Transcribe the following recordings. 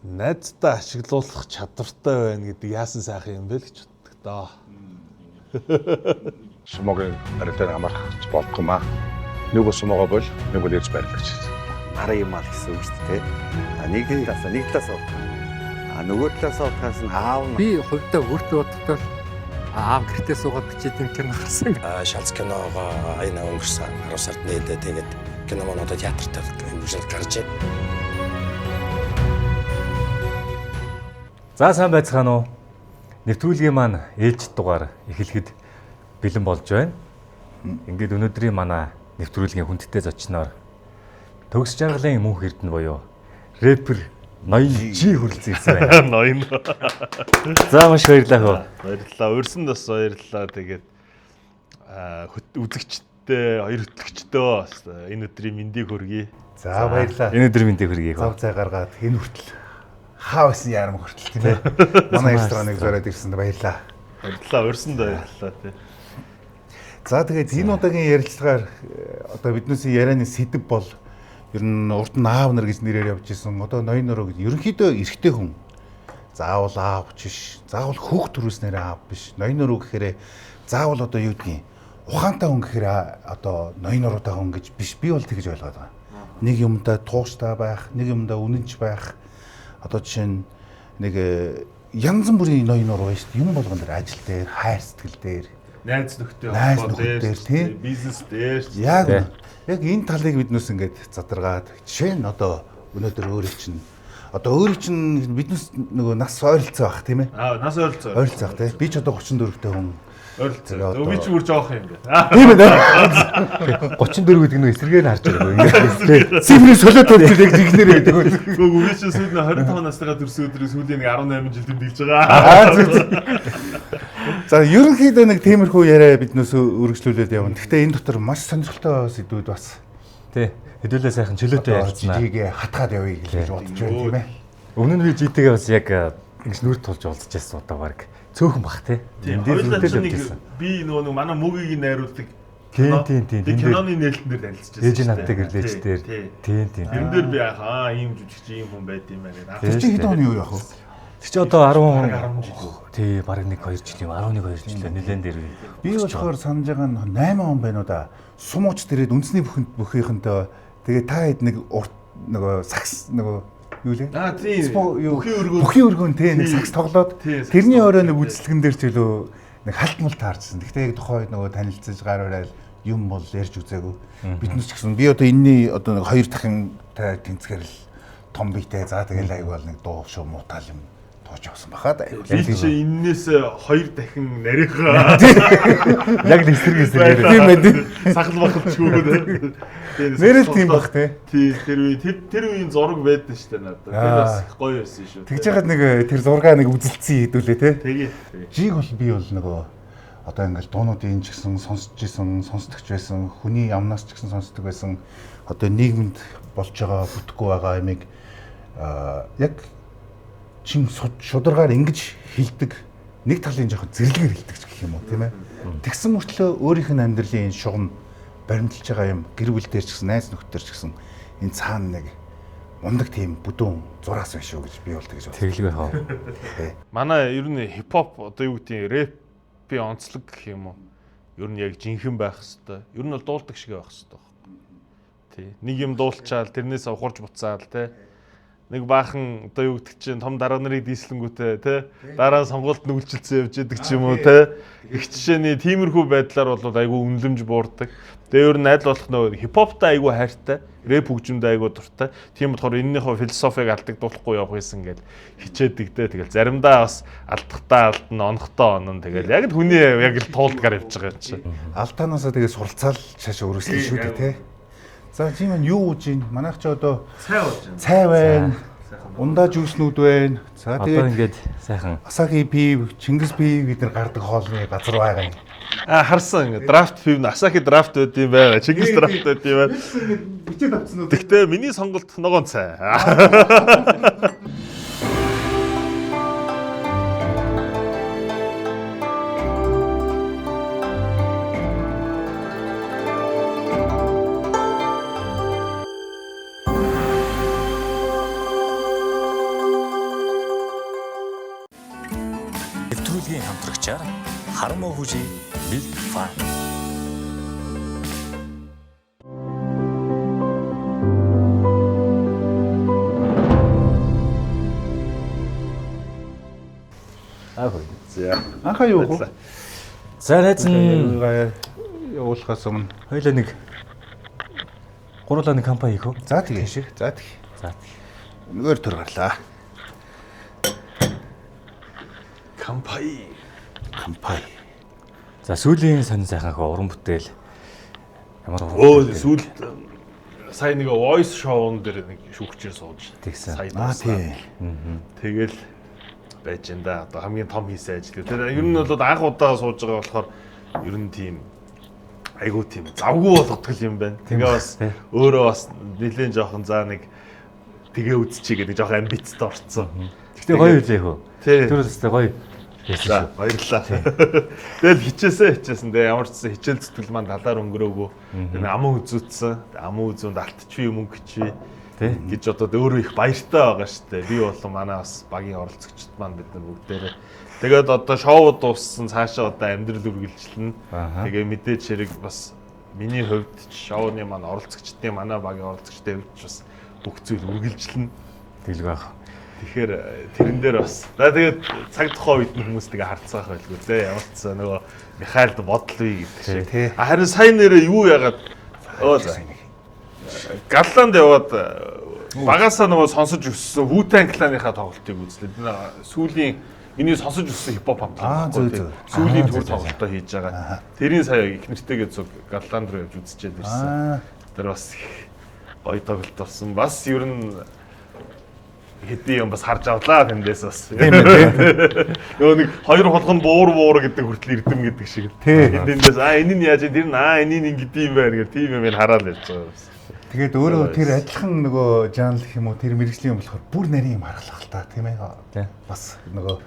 найздаа ашиглуулах чадвартай байна гэдэг яасан сайхан юм бэ л гэж боддог доо. Сумогийн барилдаар хамаарч болдго юм аа. Нэг бол сумогоо бол нэг бол ирж барилгач. Араа юм аа гэсэн үг шүү дээ. Нэг талаас нөгөө талаас утгаас нь аав би хувьдаа өөртөө бодтол аав гэртээ суугаад бичээд юм кино гарсан. Шалц киногоо аяна өнгөрсөн 10 сард нээлээ тэгээд кино маань одоо театрт хэмжээнд гарч байна. За сайн байцгаана уу? Нэвтрүүлгийн маань ээлжид дугаар эхлэхэд бэлэн болж байна. Ингээд өнөөдрийн манай нэвтрүүлгийн хүндтэй зочноор төгс жаргалын мөнх эрдэнэ буюу рэпер Ноён Жи хүрэлцэн ирсэн байна. Ноён. За маш баярлалаа. Баярлалаа. Өрсөнд бас баярлалаа. Тэгээд үзэгчтэй, хоёр хөтлөгчдөө энэ өдрийн мэндийг хүргэе. За баярлалаа. Энэ өдрийн мэндийг хүргэе. Зав цай гаргаад энэ хүртэл хаа байсан ярам хүртэл тийм ээ. Манай рестораныг зориод ирсэнд баярлалаа. Баярлалаа. Өрсөнд баярлалаа тий. За тэгээд энэ удаагийн ярилцлагаар одоо биднээс ярианы сэдэв бол ер нь урд нь аав нар гэж нэрээр явж исэн. Одоо ноён нөрөө гэж ерөнхийдөө эрэгтэй хүн. Заавал аав биш, заавал хүүхд төрүүлснээр аав биш. Ноён нөрөө гэхээр заавал одоо юу гэдгийг ухаантай хүн гэхээр одоо ноён нөрөөтэй хүн гэж биш. Би бол тэгж ойлгоод байгаа. Нэг юмдаа тууштай байх, нэг юмдаа үнэнч байх. Одоо жишээ нь нэг янз бүрийн ноён нөрөө байна шүү дээ. Юм болгон дээр ажил дээр, хайр сэтгэл дээр, найз нөхдөд дээр, бизнес дээр. Яг энэ талыг биднээс ингээд задаргаад жишээ нь одоо өнөөдөр өөрийн чинь биднээс нөгөө нас ойролцоо байх тийм ээ. Нас ойролцоо. Ойролцоо тий. Би ч одоо 34-тэй хүн. Ойролцоо. Би ч бүр жоох юм бэ. Тийм ээ. 34 гэдэг нь эсрэгээр харж байгаа. Ингээд цифрийн солиод төлөв жигнэр гэдэг. Гүг үгүй ч сүүл 25 настайгаа төрсөн өдрөө сүүлийн нэг 18 жил тэмдэглэж байгаа. За ерөнхийдөө нэг тиймэрхүү яриа биднээс үргэлжлүүлээд явна. Гэхдээ энэ дотор маш сонирхолтой сэдвүүд бас. Тий. Хэдүүлээ сайхан чөлөөтэй ярьцгаа. Жигээ хатгаад явъя гэж бодож байна тийм ээ. Өмнө нь би житэйгээ бас яг ингэж нүр тулж уулзж байсан удаа баг. Цөөхөн бах тий. Би нөгөө манай мөгийг найруулдаг. Тийм. Би киноны нээлтэн дээр танилцчихсан. Ээж надтай гэрлэж дээр. Тийм. Тэр дээр би ийм жүжигч ийм хүн байд юм байна. Тэр чинь хэдэн оны юу яах вэ? Тэг чи одоо 10 жил. Тий, бараг 1-2 жил юм. 11-2 жил нэлен дээр. Би болохоор санаж байгаа нь 8 он байна уу да. Сумууч дээрээд үндэсний бүхийнхэнтэй тэгээ та хэд нэг урт нөгөө сакс нөгөө юу лээ? Тийм. Бүхий өргөн тий нэг сакс тоглоод тэрний орой нэг үзэлгэн дээр ч үлээ нэг хальт мал таарчсан. Гэхдээ яг тухайд нөгөө танилцаж гар барайл юм бол ярьж үзээгүй. Биднес ч гэсэн би одоо энэний одоо нэг 2 дахин тэнцгэрэл том биетэй за тэгэл аяг бол нэг дуу шүү муутаал юм тооч авсан бахаа да. Би чи энээс 2 дахин нарийнхаа. Яг л эсрэг Тийм ээ. Сахал бахалчгүй. Нэрэл тийм бах те. Тий, тэр үеийн зураг байдаг шүү дээ надад. Тэр бас гоё байсан шүү. Тэгж яхад нэг тэр зургаа нэг үзэлцсэн хэдүүлээ те. Тэгээ. Жиг бол би бол нөгөө одоо ингээл дуунуудын ч гэсэн сонсож исэн, сонсдогч байсан, хүний амнаас ч гэсэн сонсдог байсан. Одоо нийгэмд болж байгаа бүтэхгүй байгаа юмыг яг чин шударгаар ингэж хилдэг нэг талын жоохон зэрлэгээр хилдэг гэх юм уу тийм ээ. Тэгсэн мөртлөө өөрийнх нь амьдралын энэ шугам баримталж байгаа юм гэр бүл дээр ч гэсэн найз нөхдөр ч гэсэн энэ цаана нэг мундаг тийм бүдүүн зураас байна шүү гэж би бол тэгж бодлоо. Тэглгүй хаа. Манай ер нь хипхоп одоо юу гэдэг рэпийн онцлог гэх юм уу? Ер нь яг жинхэнэ байх хэвээр. Ер нь бол дуулдаг шиг байх хэвээр. Тий. Нэг юм дуулчаал тэрнээс ухарж буцаал тий. Нэг баахан одоо юу гэдэг чинь том дараа нарыг дийслэнгүүтээ тий. Дараа сонгуульд нүгэлжилсэн явж идэг ч юм уу тий. Их жишээний тиймэрхүү байдлаар бол айгүй үнэлэмж буурдаг. Тэгээ ер нь аль болох нөгөө хипхоптай айгүй хайртай, рэп хөгжимдээ айгүй дуртай. Тийм болохоор энэнийхөө философиг алдагдуулахгүй явах гэсэн ингээл хичээдэг дээ. Тэгэл заримдаа бас алдахтаа алдна, онохтоо онно. Тэгэл яг л хүний яг л туулдгаар явж байгаа юм чи. Алтаанаасаа тэгээ суралцаал шааш өрөөсөн шүү дээ тий. За чи маань юу ууж ийн? Манайх ч одоо цай ууж байна. Цай байна. Ундаа жүүснүүд байна. За тэгээд ингээд сайхан Асаги пив, Чингис пив гэдэг гардаг хоолны газар байгаа юм. Харсан ингээд драфт пив, Асаги драфт байд юм байна. Чингис драфт байд юм байна. Бичээд авсан уу? Гэхдээ миний сонголт ногоон цай. Нэвтрүүлгийн хамтрагчаар Хармоо хүжи Milk Farm. За. Анхаа юу вэ? За найз нь Явуулахаас өмнө. хоёлаа нэг гурлаа нэг компани хийх үү? За тэгээ шиг. За тэгээ. За. Нэгээр төр гарлаа. Кампай. За сүүлийн сонин сайханхаа уран бүтээл ямар Сүүлд сая нэг voice show-н дээр нэг шүүгчээр сууж тэгсэн. Тий. Тэгэл байж энэ да. Одоо хамгийн том хийсэн ажил. Тэр ер нь бол анх удаа сууж байгаа болохоор ер нь тийм айгуу тийм завгүй болгодог юм байна. Тэгээ бас өөрөө бас нэлээд жоохон за нэг тэгээ үзчихье гэдэг жоохон амбицтай орцсон. Гэхдээ гоё үлээ хөө. Тий. Тэр үстэй гоё. За баярлалаа. Тэгэл хичээсэн. Тэгээ ямар ч хичээл зүтгэл маань талаар өнгөрөөгөө. Тэгээ аман үзүүлсэн. Аман үзүүнд алтчгүй мөнгө чи гэж одоо өөрөө их баяртай байгаа штэ. Би бол манай бас багийн оролцогчд маань бид нар бүгдээрээ тэгээд одоо шоу дууссан цаашаа одоо амьдрал үргэлжлэнэ. Тэгээ мэдээж хэрэг бас миний хувьд шоуны маань оролцогчдын манай багийн оролцогчдын хувьд бас бүх зүйл үргэлжлэнэ. Тэглэг байх. Тэгэхээр тэрэн дээр бас тэгээд цаг тухайн үед нь хүмүүс тэгээ харцгаах байлгүй те ямар ч нөгөө Михайлд бодлоо гэдэг шиг. Харин сайн нэрээ юу яагаад Галланд яваад багасаа нөгөө сонсож өссөн Wu-Tang Clan-ийнхаа тоглолтыг үзлээ. Сүүлийн миний сонсож өссөн хипхоп хамтлаг. Сүүлийн төр тоглолтоо хийж байгаа. Тэрийн сая их нэртэйгээ зүг Галланд руу явж үзчихээд ирсэн. Тэр бас гоё тоглолт болсон. Бас ер нь хэдий юм бас харж авлаа тэндээс бас. Нөгөө нэг хоёр холгон буур гэдэг хүртэл ирдэм гэдэг шиг. Тэндээс энэ нь яаж тэр нь энэ нь ингэдэм юм байна гэх тийм юм хараад явж байгаа. Тэгээд өөрөө тэр адилхан нөгөө жанр гэх юм уу тэр мэрэгжлийн юм болохоор бүр нарийн юм харгалах л та тийм ээ. Бас нөгөө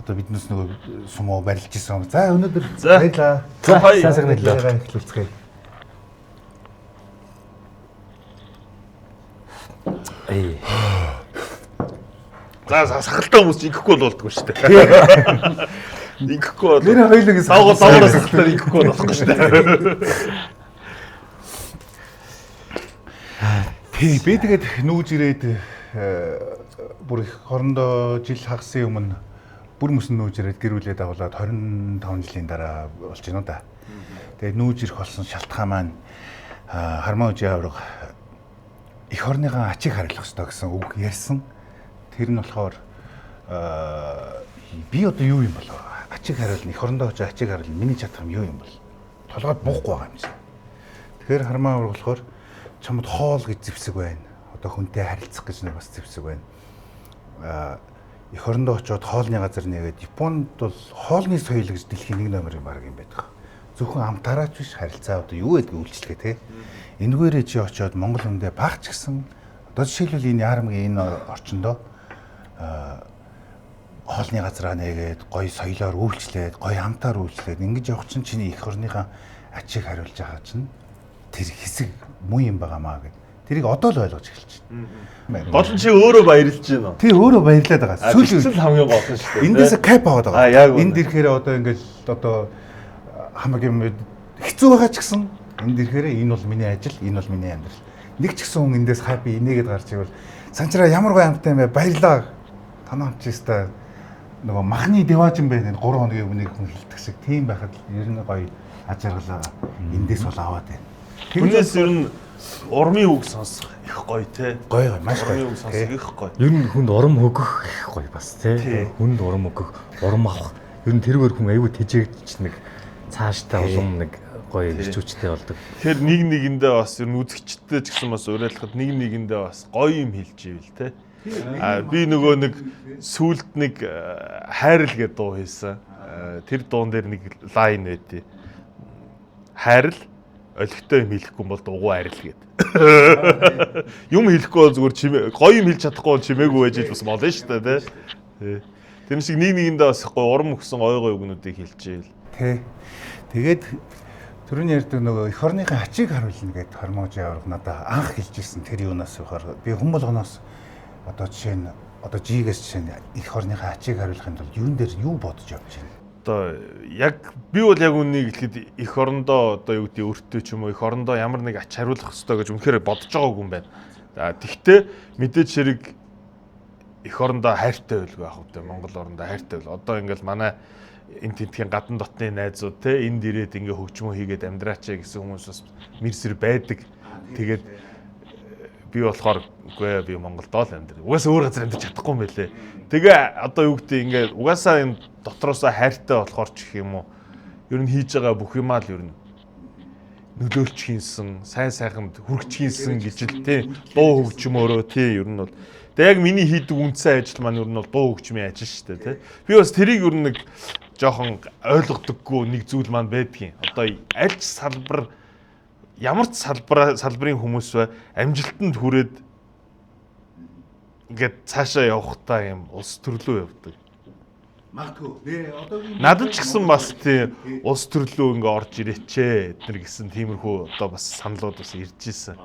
одоо биднээс нөгөө сумоо барилж исэн. За өнөөдөр баярлаа. За сайн мэдлээ. Эхлүүлцгээе. За сахалтай хүмүүс ингэхгүй болдгоо шүү дээ. Ингэхгүй бол Нэр хоёулаа савгаас сахалтаар ингэхгүй болохгүй шүү дээ. Тий, би тэгээд нүүж ирээд бүр их хорондоо жил хагасын өмнө бүр мөсөн нүүж ирээд гэрүүлээ дагуулад 25 жилийн дараа болж байна да. Тэгээд нүүж ирэх болсон шалтгаан маань Хармоо хүжи авраг эх орныгаа ачиг хариулах ёстой гэсэн үг ярьсан. Тэр нь болохоор би одоо юу юм болоо? Ачиг хариулна, эх орондоо очиж ачиг хариулна. Миний чадах юм юу юм бол? Толгойд буухгүй байгаа юм шиг. Тэгэхээр Хармоо авраг болохоор чамд хоол гэж зэвсэг байна. Одоо хүнтэй харилцах гэж нэг бас зэвсэг байна. Эх орондоо очиод хоолны газар нэгээд Японд бол хоолны соёл гэж дэлхийн 1 номерын баг юм байдаг. Зөвхөн амтаараач биш харилцаа одоо юу гэдгийг үйлчлэгээ те. Энэгээрээ чи очиод Монгол хүндээ багч гисэн. Одоо жишээлбэл энэ Ярамгийн энэ орчиндоо хоолны газараа нэгээд гоё соёлоор үйлчлээд, гоё амтаар үйлчлээд ингэж явах чинь чиний эх орныхаа ачиг хариулж байгаа чинь тэр хэсэг муу юм байгаамаа гэд. Тэрийг одоо л ойлгож эхэлж байна. Гол нь чи өөрөө баярлж байна. Тий өөрөө баярлаад байгаа. Сүүл хамгийн гол нь шүү дээ. Эндээс кап аваад байгаа. Энд ирэхээр одоо ингээл одоо хамаг юм хэцүү байгаа ч гэсэн энд ирэхээр энэ бол миний ажил, энэ бол миний амьдрал. Нэг ч гэсэн хүн эндээс хаппи инээгээд гарч ивэл санчраа ямар гоё амттай юм бэ? Баярлаа. Танаа чистэ нөгөө махны деважин байна. 3 хоногийн өмнө хүн хилдэг шиг тийм байхад ер нь гоё ажиглаа. Эндээс бол аваад байна. Тэрнээс ер нь урмын үг сонсох их гоё те. Гоё маш гоё. Урмын үг сонсох их гоё. Ер нь хүнд урам өгөх их гоё бас тий. Хүнд урам өгөх, урам авах. Ер нь тэргээр хүн аюу тэжээгдэж нэг цааштай улам нэг гоё ирчүүчтэй болдог. Тэгэхээр нэг нэгэндээ бас ер нь үзэгчтэй ч гэсэн бас уриалахад нэг нэгэндээ бас гоё юм хэлж ивэл те. Би нөгөө нэг сүулт нэг хайрл гэдэг дуу хийсэн. Тэр дуун дээр нэг лайн байдیں۔ Хайрл олигтой юм хэлэхгүй бол дугуй арил гээд. Юм хэлэхгүй бол зүгээр чимээ гоё юм хэлж чадахгүй бол чимээгүй байж бас болно шүү дээ тий. Тэр шиг нэг нэгэндээ бас гоё урам өгсөн гой гой үгнүүдийг хэлж ийл. Тий. Тэгээд түрүүний ярьдаг нөгөө эх орныхын ачиг харуулна гэдэг Хармоо хүжи авраг надад анх хэлж ирсэн тэр юунаас бахаар би хүн болгоноос Одоо жишээ нь одоо G-гээс жишээ нь их орныхаа ачийг хариулахын тулд юун дээр юу бодож явж байна? Одоо яг би бол яг үнийг хэлэхэд их орондоо одоо юу гэдэг өртөө ч юм уу их орондоо ямар нэг ач хариулах хэрэгтэй гэж үнэхээр бодож байгаагүй юм байна. Тэгтээ мэдээж хэрэг их орондоо хайртай байлгүй яах вэ? Монгол орондоо хайртай байл. Одоо ингээл манай энэ тентгийн гадна дотны найзууд те энд ирээд ингээ хөгжмөө хийгээд амьдраач гэсэн хүмүүс бас мэрсэр байдаг. Тэгээд би болохоор үгүй би Монголдоо л амьдрал. Угаасаа өөр газар амьдарч чадахгүй юм байлээ. Тэгээ одоо юу гэдэг ингээ угаасаа энэ дотроосоо хайртай болохоор ч гэх юм уу. Ер нь хийж байгаа бүх юмаа л ер нь нөлөөлч хийсэн, сайн сайханд хүрч хийсэн гэж л тий дуу хөгжмөөрөө тий ер нь бол тэгээ яг миний хийдэг үндсэн ажил маань ер нь бол дуу хөгжмийн ажил шүү дээ тий. Би бас тэрийг ер нь нэг жоохон ойлгодоггүй нэг зүйл маань байдгийн. Одоо аль ч салбар ямар ч салбарын хүмүүс бай амжилтанд хүрээд ингээд цаашаа явахтаа юм улс төрлөө явдаг. Магадгүй. Одоогийн Надад ч гэсэн бас тийм улс төрлөө ингээ орж ирээчээ эднэр гэсэн тиймэрхүү одоо бас саналууд бас ирж исэн.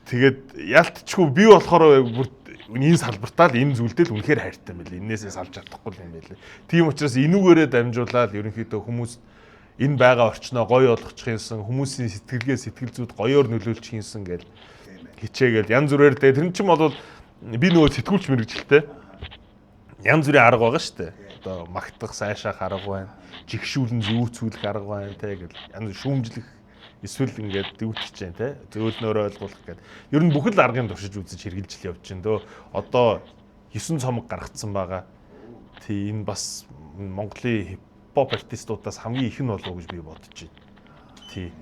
Тэгээд ялтчгүй би болохоор бүр энэ салбартаа л энэ зүйлдээ л үнэхээр хайртай юм байл. Энээсээ салж чадахгүй юм байл. Тийм учраас энүүгээрээ дамжуулаад ерөнхийдөө хүмүүс энэ байгаа орчноо гоё болгочих юмсан, хүмүүсийн сэтгэлгээ сэтгэл зүйд гоёор нөлөөлчих юмсан гэж хичээгээл янз бүрээр тэр нь ч юм бол би нөгөө сэтгүүлч мэрэгчлээ. Янз бүрийн арга байгаа шүү дээ. Одоо магтах, сайшаах арга байна. Жигшүүлэн зүүцүүлэх арга байна те гэл. Янз шүүмжлэх эсвэл ингээд дүүтгэж जैन те. Зөөлнөөрөө ойлгуулах гэдэг. Ер нь бүхэл аргыг туршиж үзэж хэрглэж л явж байна дөө. Одоо 9 цомог гаргацсан байгаа. Тий энэ бас Монголын хипхоп артистуудаас хамгийн их нь болов уу гэж би бодож байна. Тий.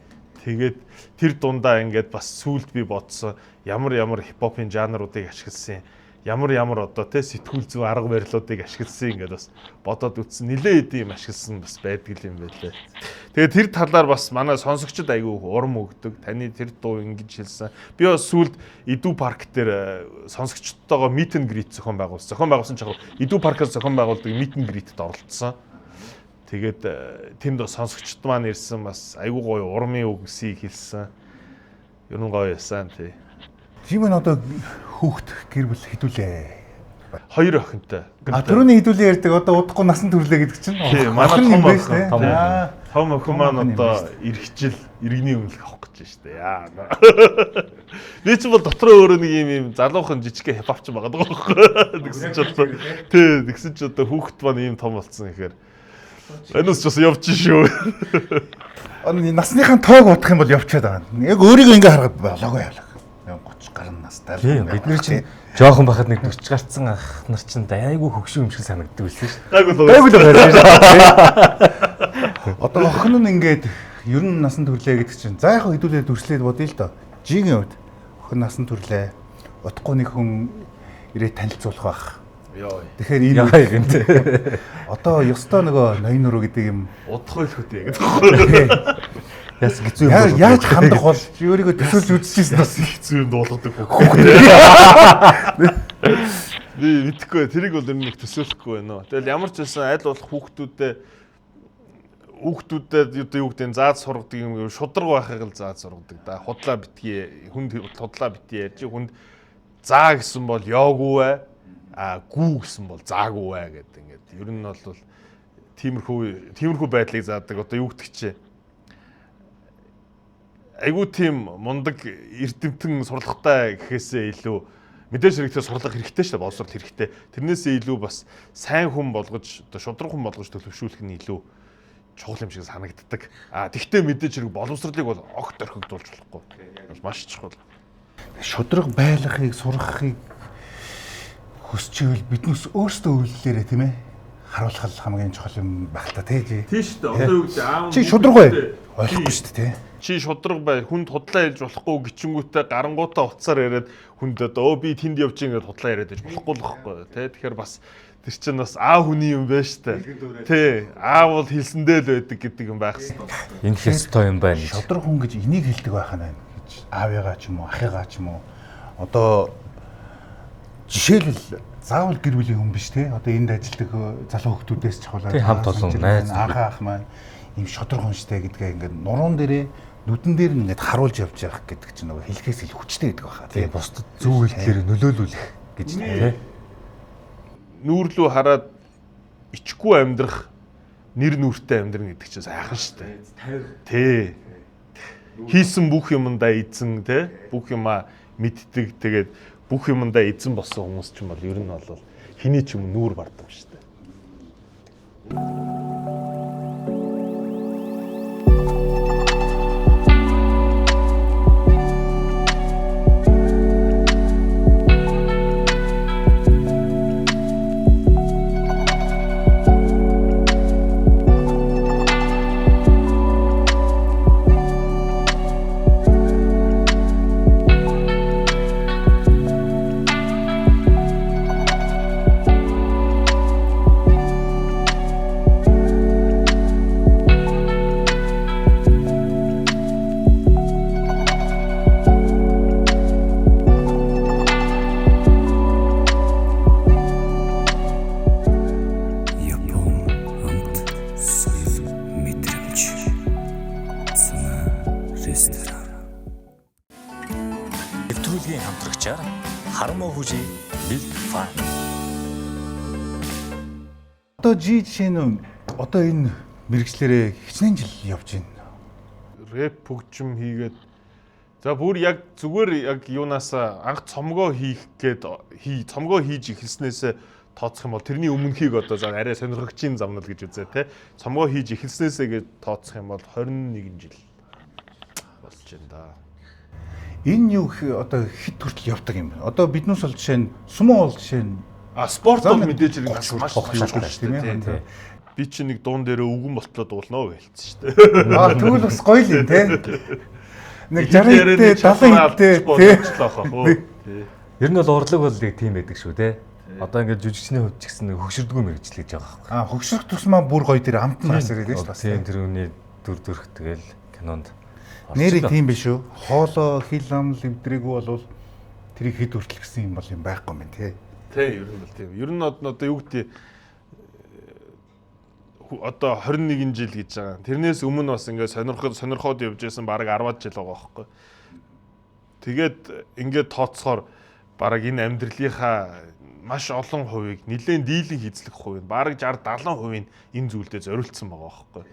Тэгээд тэр дундаа ингээд бас сүулт би бодсон ямар хипхопын жанруудыг ашигласан ямар одоо те сэтгүүл зүй арга барилуудыг ашигласан ингээд бас бодоод үтсэн нилээ хэдийн юм ашигласан бас байдаг юм байлээ. Тэгээд тэр талаар бас манай сонсогчдод айгүй урам өгдөг. Таны тэр дуу ингэж хэлсэн. Би бас сүүлд Иду парк дээр сонсогчдтойгоо meet and greet зохион байгуулсан. Зохион байгуулсан ч яг Иду паркаас зохион байгуулдаг meet and greet-д оролцсон. Тэгээд тэнд сонсогчд маань ирсэн бас айгүй гоё урмын үгсийг хэлсэн. Ер нь гоё ясан тий. Жимэн одоо хүүхд гэр бүл хэдүүлээ. 2 охинтой. Түрүүний хэдүүлээ ярьдаг одоо удахгүй насан турлаа гэдэг чинь. Тий, манай том охин маань одоо иргэний өмнөх авах гэж штэ. Яа. Би ч бол дотроо өөрөө нэг юм залуухан жижиг хипхопч байгаа даа. Тэгсэн ч одоо тий, тэгсэн ч одоо хүүхд маань ийм том болсон гэхээр энэс ч бас явж шүү. Насныхаа тоог утах юм бол явчихад байгаа. Яг өөрийгөө ингээ харахад болоогүй явлаа. 30 гаруй настай. Бид нар чинь жоохон байхад нэг 40 гарцсан ах нар чинь айгүй хөгшин юм шиг санагддаг байсан шүү дээ. Гайгүй л. Одоо охин нь ингээд ер нь насан турлээ гэдэг чинь за яг хэдүүлээ дүрслээд бодъё л доо. Жигийн хувьд охин насан турлээ. Утахгүй нэг хүн ирээд танилцуулах байх. Йоо. Тэгэхээр энэ одоо ёстой нөгөө ноён нуруу гэдэг юм удах байлгүй гэдэг. Яс хэцүү юм бол яаж хандах бол өөрийгөө төсөөлж үзчихсэн бас хэцүү юм дуулгадаг хөх. Би мэдхгүй тэрийг бол нэг төсөөлөхгүй байна. Тэгэл ямар ч байсан аль болох хүүхдүүдэд юу гэдэг зааж сургадаг юм шудраг байхыг л зааж сургадаг да. Худлаа битгий хүнд худлаа битгий ярьж хүнд заа гэсэн бол ёогүй бай. Гүү гэсэн бол заагүй бай гэдэг ингээд. Ер нь бол тиймэрхүү байдлыг заадаг. Одоо юу гэдэг чи айгуу тийм мундаг эрдэмтэн сурлагатай гэхээсээ илүү мэдээж хэрэгтэй сурлах хэрэгтэй шүү дээ. Боловсрол хэрэгтэй. Тэрнээсээ илүү бас сайн хүн болгож одоо шудраг хүн болгож төлөвшүүлэх нь илүү чухал юм шиг санагддаг. Тэгтээ мэдээж хэрэг боловсролыг бол огт орхигдуулж болохгүй. Бол маш чухал. Шудраг байлгахыг сургахыг хүсчихвэл биднээс өөрсдөө үйлдэлээрээ тийм ээ харуулах хамгийн чухал юм байх та тий. Тийш дээ. Одоо юу гэдэг аав чи шудраг бай. Ойлгохгүй шүү дээ тий. Чи шудраг бай. Хүнд худлаа хэлж болохгүй гिचингүүтээ гарангуудаа уцаар яриад хүнд одоо би тэнд явж ингээд худлаа яриад байж болохгүй л байхгүй тий. Тэгэхээр бас тэр чинь бас аав хүний юм байна штэ. Тий. Аав бол хэлсэндээ л байдаг гэдэг юм байх хэвээр. Энэ хэстой юм байна. Шудраг хүн гэж энийг хэлдэг байх нь гэж аавыгаа ч юм уу ахыгаа ч юм уу одоо жишээлбэл заавал гэр бүлийн хүн биш те. Одоо энд ажилладаг залуу хүмүүсээс ч хавлаа. Хамт олон найз ах маань ийм шудраг хүн штэ гэдгээ ингээд нуруунд дээрээ нүдэн дээр ингээд харуулж явж явах гэдэг чинь нөгөө хэлхээс ил хүчтэй гэдэг баха. Тийм бусдад зөв хэлээр нөлөөлүүлэх. гэж тий. Нүүрлүү хараад ичгүй амьдрах нэр нүртэй амьдрах гэдэг чинь сайхан шүү дээ. Тий. Хийсэн бүх юмдаа эзэн тий. Бүх юмаа мэддэг. Тэгээд бүх юмдаа эзэн болсон хүмүүс ч юм бол ер нь бол хэний ч юм нүүр бардам шүү дээ. Нэвтрүүлгийн хамтрагчаар Хармоо хүжи Milk Farm. Одоо жишээ нь одоо энэ мэрэгчлэрээ хичнээн жил явж байна. Рэп хөгжим хийгээд за бүр яг зүгээр яг юунаасаа анх цомгоо хийх гээд цомгоо хийж эхэлснээсээ тооцох юм бол тэрний өмнөхийг одоо за арай сонирхогчийн замнал гэж үзээ те. Цомгоо хийж эхэлснээсээ гээд тооцох юм бол 21 жил болж байна да. Энэ юу одоо хэд хүртэл явдаг юм бэ? Одоо биднээс бол жишээ нь сумо бол жишээ нь спорт бол мэдээж хэрэг маш хогшилтай тийм ээ. Би чи нэг дуун дээрээ өвгөн болтлоо дуулнаа гэлсэн шүү дээ. Тэгвэл бас гоё л юм те. Нэг 60-тэй 70-тэй тий. Ер нь бол урлаг бол нэг тийм байдаг шүү те. Одоо ингээд жүжигчний хувьд ч гэсэн хөгшөрдгөө мэрэгжил гэж байгаа байхгүй. Хөгшрөх тусмаа бүр гоё тэр амт нас ирээд шүү дээ. Тийм тэр үний дүрх тэгэл кинонд нэрээ тийм биш үү? Хоолоо хил ам левдрээгүй болвол тэрийг хэд хүртэл гэсэн юм бол юм байхгүй юм тий. Тий, ер нь бол тийм. Ер нь одоо юу гэдэг одоо 21 жил гэж байгаа. Тэрнээс өмнө бас ингээд сонирхоод явж байсан бараг 10 жил байгаа байхгүй. Тэгээд ингээд тооцохоор бараг энэ амьдралынхаа маш олон хувийг нэлээд дийлэн хийцлэх хувийг бараг 60-70% энэ зүйлдээ зориулсан байгаа байхгүй.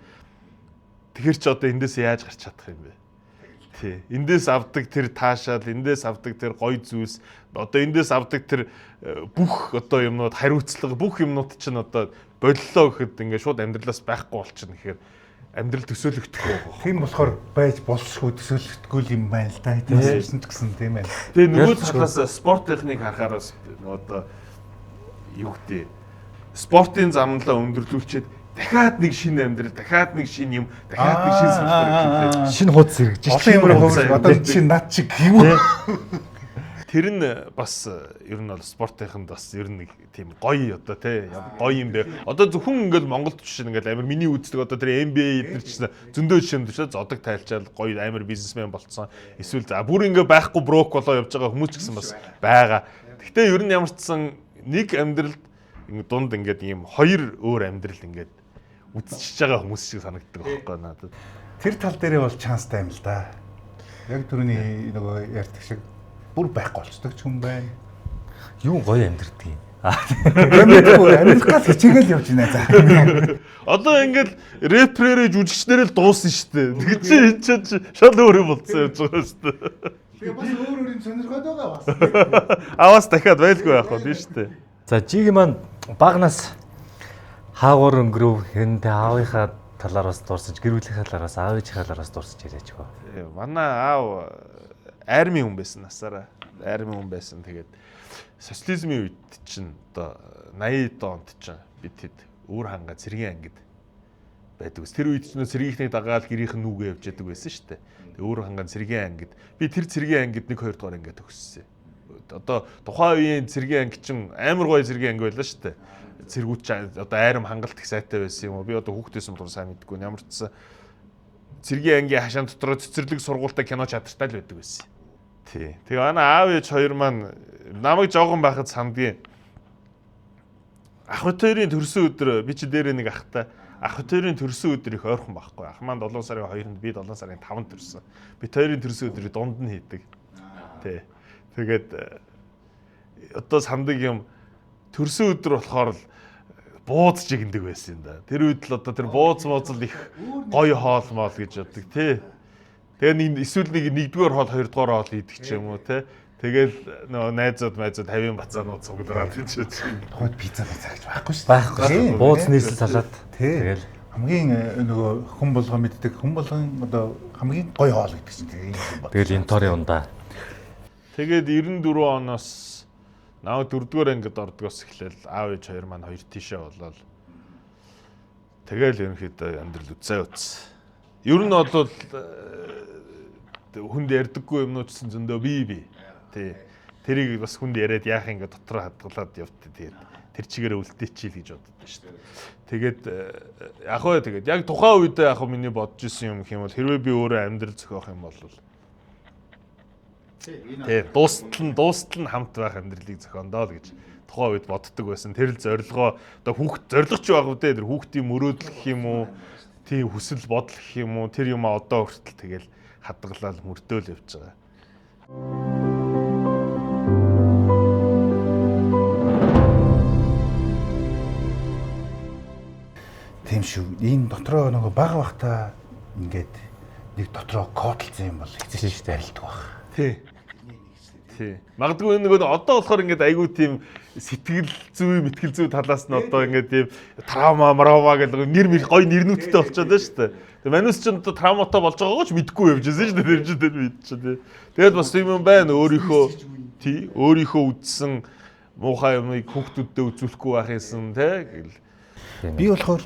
Тэгэхэр чи одоо эндээс яаж гарч чадах юм бэ? Тий. Эндээс авдаг тэр таашаал, эндээс авдаг тэр гоё зүйлс, одоо эндээс авдаг тэр бүх одоо юмнууд хариуцлага, бүх юмнууд чинь одоо боллоо гэхэд ингээд шууд амьдралаас байхгүй болчихно гэхээр амьдрал төсөөлөгдөх байгаа. Тийм болохоор байж болшгүй төсөөлөгдгөл юм байна л да. Хэдийсэн ч гэсэн тийм байна. Тэгээ нөгөө талаас спорт техник харахаар одоо юу гэдэг спортын замналаа өндөрлүүлчихэд дахиад нэг шинэ амьдрал, дахиад нэг шинэ юм, дахиад нэг шинэ салбар гэхлээр шинэ хуудас сэргэж олон юмроо хөвс одоо чинь над чиг юу. Тэр нь бас ер нь бол спортынханд бас ер нь нэг тийм гоё одоо тий гоё юм бэ. Одоо зөвхөн ингээд Монголд жишээ ингээд амар миний үздэг одоо тэр NBA эдгээр чинь зөндөө жишээ төшөө зодог тайлчаал гоё амар бизнесмен болцсон. Эсвэл за бүр ингээд байхгүй брок болоо явж байгаа хүмүүс ч гэсэн бас байгаа. Гэхдээ ер нь ямар ч сан нэг амьдралд дунд ингээд ийм хоёр өөр амьдрал ингээд үзчихэж байгаа хүмүүс шиг санагддаг байхгүй надад. Тэр тал дээрээ бол чанстай юм л да. Яг түрүүний нөгөө ярьдаг шиг бүр байхгүй болцдог ч юм байна. Юу гоё амьдрдаг юм. Америкаас хичээгээл явж байна за. Одоо ингээд рэперээ жүжигчнэрэл дууссан шүү дээ. Тэг чи энэ ч шал өөр юм болцсон явж байгаа шүү дээ. Тэгээ бас өөр өөрийн сонирхоод байгаа бас. Аваас дахиад байлгүй байх уу тийм шүү дээ. За жиги маань багнаас хаагуур өнгөрөв хэрнээ аавынхаа талаараас дурсаж, гэр бүлийнхаа талаараас, аавынхаа талаараас дурсаж яриач гоо. Манай аав арми хүн байсан насаараа. Арми хүн байсан. Тэгээд социализмын үед чинь одоо 80 онд чинь бид хэд өөр ханга цэргийн ангид байдаг. Тэр үед чинь цэргийнхний дагаал гэрийнхэн нүгэ явж яадаг байсан шүү дээ. Тэгээд өөр ханга цэргийн ангид би тэр цэргийн ангид 1-2 дугаар ангид төгссөн. Одоо тухайн үеийн цэргийн анги чинь амар гоё цэргийн анги байлаа шүү дээ. Цэргүүд ч одоо айрам хангалт их сайтай байсан юм уу? Би одоо хүүхдээсэн болохоор сайн мэдгүй. Ямар ч гэсэн цэргийн ангийн хашаан дотроо цэцэрлэг сургуультай кино чадртай л байдаг байсан. Тий. Тэгээ манай аав ээж хоёр маань намайг жоохон байхад сандгийн ах хоёрын төрсөн өдөр би чи дээрээ нэг ахтай ах хоёрын төрсөн өдөр их ойрхон байхгүй. Ах маань 7 сарын 2-нд би 7 сарын 5-нд төрсөн. Бид хоёрын төрсөн өдрийг дунд нь хийдэг. Тий. Тэгээд одоо сандаг юм төрсөн өдөр болохоор л бууз жигэндэг байсан юм да. Тэр үед л одоо тэр бууз моозл их гоё хоол моол гэж боддог тий. Тэгээ эсвэл нэгдүгээр хоол хоёрдугаар хоол идэх ч юм уу тий. Тэгэл нөгөө найзууд 50 бацаанууд цуглараад гэж байна. Тухайд пицца гэж байхгүй шүү дээ. Байхгүй. Бууз нийслэл салаад тэгэл хамгийн нөгөө хүн болгоо мэддэг хүн болгон одоо хамгийн гоё хоол гэдэг чинь тэгээ юм байна. Тэгэл энэ тори ундаа. Тэгээд 94 оноос наа 4-р ангид ордгоос эхлээл аав ээж хоёр маань хоёр тийшээ болоод тэгэл ерөнхийдөө амьдрал үцээ үц. Ер нь бол хүнд ярьдаггүй юмнуудсан зөндөө бий. Тий. Тэрийг бас хүнд яриад яах юм ингээд дотроо хадгалаад явт. Тэгээд тэр чигээрээ үлдээчихил гэж боддоо шүү дээ. Тэгээд яг хөө тэгээд яг тухайн үедээ яг миний бодож исэн юм гэх юм бол хэрвээ би өөрөө амьдрал зохиох юм бол тий дуустал нь хамт байх амьдралыг зохиондоо л гэж тухайн үед боддог байсан. Тэр л зорилгоо одоо хүүхд зорилгоч байгаа үү те тэр хүүхдийн мөрөөдөл гэх юм уу тий хүсэл бодол гэх юм уу тэр юм одоо хүртэл тэгэл хадгалаад мөрдөөл явж байгаа. Тийм шүү. Энэ дотроо нөгөө бага бахта ингээд нэг дотроо кодлцсон юм бол хэцүү шүү дээ арилдаг баг. Тий. Магадгүй энэ нөгөө одоо болохоор ингээд айгүй тийм сэтгэл зүй талаас нь одоо ингээд тийм траума гэдэг нэр гоё нэрнүүдтэй болчиход байна шүү дээ. Тэгээ манус ч одоо травматай болж байгаагаа ч мэдгүй явж байсан шүү дээ. Тэр чинь тэр мэдчихэ тий. Тэгээд бас тийм юм байна өөрийнхөө үдсэн муухай юмыг хүүхдүүдэд үзүүлэхгүй байх юмсан тий гэл. Би болохоор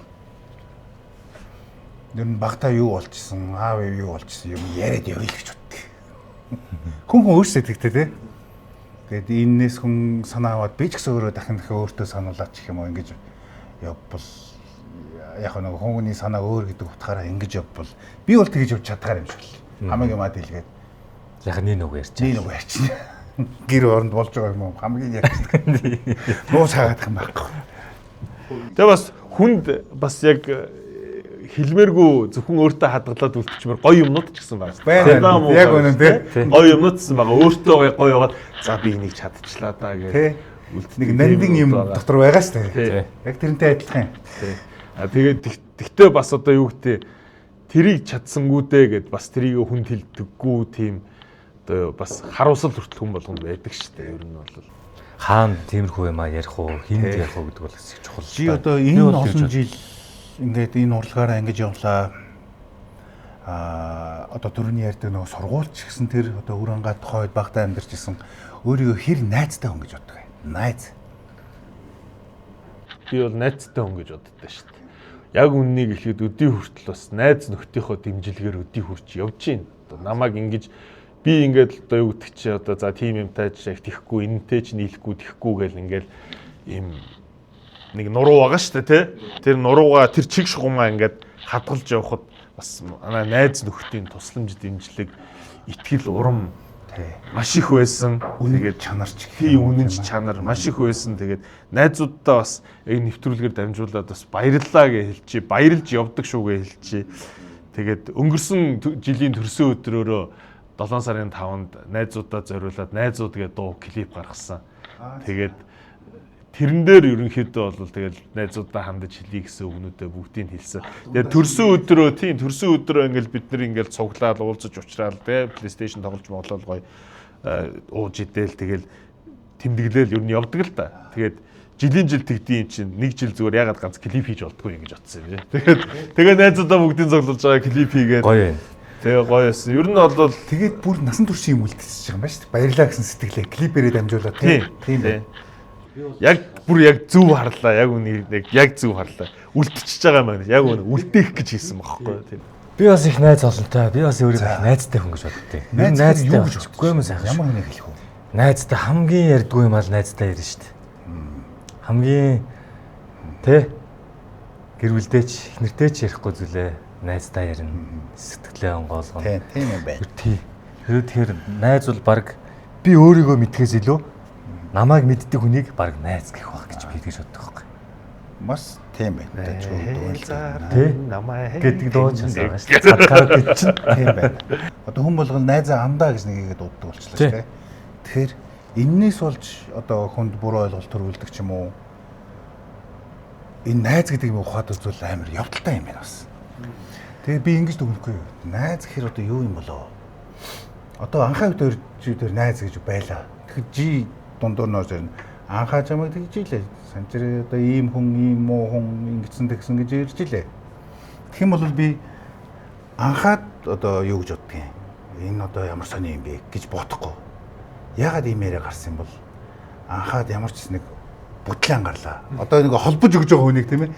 ер нь багтаа юу болчихсон, аав юу болчихсон юм яриад явъя гэж боддог. Хүн өөрсдөө тэгтэй тий. Тэгээд энэс хүн санаа аваад би ч гэсэн өөрөө дахин өөртөө сануулаач гэх юм уу ингэж явбал яг нэг хүний санаа өөр гэдэг утгаараа ингэж явбал би бол тэгэж явж чадгаар юм шиг л. Хамгийн маад хэлгээд яг нэг ярьчих. Нэг ярьчих. Гэр оронд болж байгаа юм уу хамгийн яг нуу цаагаадах юм байхгүй. Тэгээ бас хүнд бас яг хэлмээргүй зөвхөн өөртөө хадгалаад үлдчихмээр гоё юмнууд ч гэсэн байна. Яг үнэн тий. Гоё юмнууд гэсэн байгаа. Өөртөө гоё яваад за би энийг чадчихлаа даа гэх. Нэг нандин юм дотор байгаа шүү дээ. Яг тэрнтэй адилхан. Тэгээд тэгтээ бас одоо юу гэдэг тэрийг чадсангуудээ гэд бас тэрийг хүнд хэлдэггүй тийм одоо бас харуулсал хүртэл хүн болгонд байдаг шүү дээ. Ер нь бол хаана тиймэрхүү юм ярих уу, хинд ярих уу гэдэг бол хэсэг чухал. Чи одоо энэ олон жил ингээд энэ урлагаараа ингэж явлаа. Одоо түрүүний ярьдаг нөгөө сургуульч гэсэн тэр одоо Үрангаа тухайд багтаа амьдарч исэн өөрийгөө хэр найзтай хүн гэж боддог вэ? Найз. Би бол найзтай хүн гэж боддоо шүү дээ. Яг үннийг ихэд өдий хүртэл бас найз нөхдийнхөө дэмжлэгээр өдий хүрч явж гин. Одоо намайг ингэж би ингээд одоо юу гэдэг чи одоо за тим юмтай ч яг тэхгүй энэтэй ч нийлэхгүй тэхгүй гэл ингээл ийм нэг нуруу байгаа шүү дээ тий. Тэр нуруугаа тэр чиг шугамаа ингээд хадгалж явхад бас манай найз нөхдийн тусламж дэмжлэг итгэл урам маш их байсан. Тэгээд чанарч үнэнч чанар маш их байсан. Тэгээд найзуудтай бас энэ нэвтрүүлгээр дамжуулаад бас баярлалаа гэж хэлчихье. Баярлж явдаг шүү гэж хэлчихье. Тэгээд өнгөрсөн жилийн төрсөн өдрөөрөө 7 сарын 5-нд найзуудаа зориулаад найзууд гэдэг дуу клип гаргасан. Тэгээд тэрэн дээр ерөнхийдөө бол тэгэл найзуудаа хандаж хэлье гэсэн өгнүүдээ бүгдийг хэлсэн. Тэгээд төрсөн өдрөө ингээл бид нар ингээл цуглаад уулзаж уулзраал тэ PlayStation тоглож моглол гоё ууж идэл тэгэл тэмдэглээл ер нь явдаг л да. Тэгээд жилийн жил тэгдэм чинь нэг жил зүгээр ягаад ганц клип хийж болдгоо ингэж бодсон юм тий. Тэгээд найзуудаа бүгдийг цуглуулж байгаа клип хийгээд гоё. Тэгээ гоё байсан. Ер нь бол тэгээд бүр насан турш юм үлдчихэж байгаа юм байна шүү дээ. Баярлаа гэсэн сэтгэлээ клипээрээ дамжуулаад тийм бай. Яг бүр яг зөв харлаа. Яг үнийг яг зөв харлаа. Үлдчихэж байгаа юм байна. Яг үнэ үлдээх гэж хийсэн байхгүй тийм. Би бас их найз олонтой. Би бас өөрийгөө найзтай хүн гэж боддتي. Найзтай юу гэж боддгоо юм сайхан. Ямар хүнийг хэлэх вэ? Найзтай хамгийн ярьдгүй юм бол найзтай ярина шүү дээ. Хамгийн тэ гэр бүлдээч эхнэртэй ч ярихгүй зүйлээ найзтай ярина. Сэтгэлээ онгоолгоно. Тийм юм байна. Тэгэхээр найз бол баг би өөрийгөө мэдхээс илүү намайг мэддэг хүнийг баг найз гэх баг гэж би тэгж боддог байхгүй. Бас тийм байна. Тэ намайг гэдэг дууч байгаа шүү дээ. Цадхаад чинь тийм байна. Одоо хүн болгон найзаа амдаа гэж нэгээд дууддаг болчихлоо шүү дээ. Тэгэхээр Эннээс болж одоо хүнд буруу ойлголт төрүүлдэг ч юм уу. Энэ найз гэдэг юм ухаад үзвэл амар явдалтай юм байна бас. Тэгээ би ингэж дүгнэхгүй юу. Найз гэхэр одоо юу юм болоо? Одоо анхаа үед дээр найз гэж байлаа. Тэгэхээр жи дундуур нөө зэрэг анхаа чамайг тэгж илээ. Санчраа одоо ийм хүн, ийм муу хүн ингэсэн тэгсэн гэж ярьж илээ. Тэгэх юм бол би анхаад одоо юу гэж боддгийг. Энэ одоо ямар сони юм бэ гэж бодохгүй. Яагаад ийм яриа гарсан юм бол анхаад ямар ч нэг бүтлэн гарлаа. Одоо нэг холбож өгж байгаа хүнийг тийм ээ.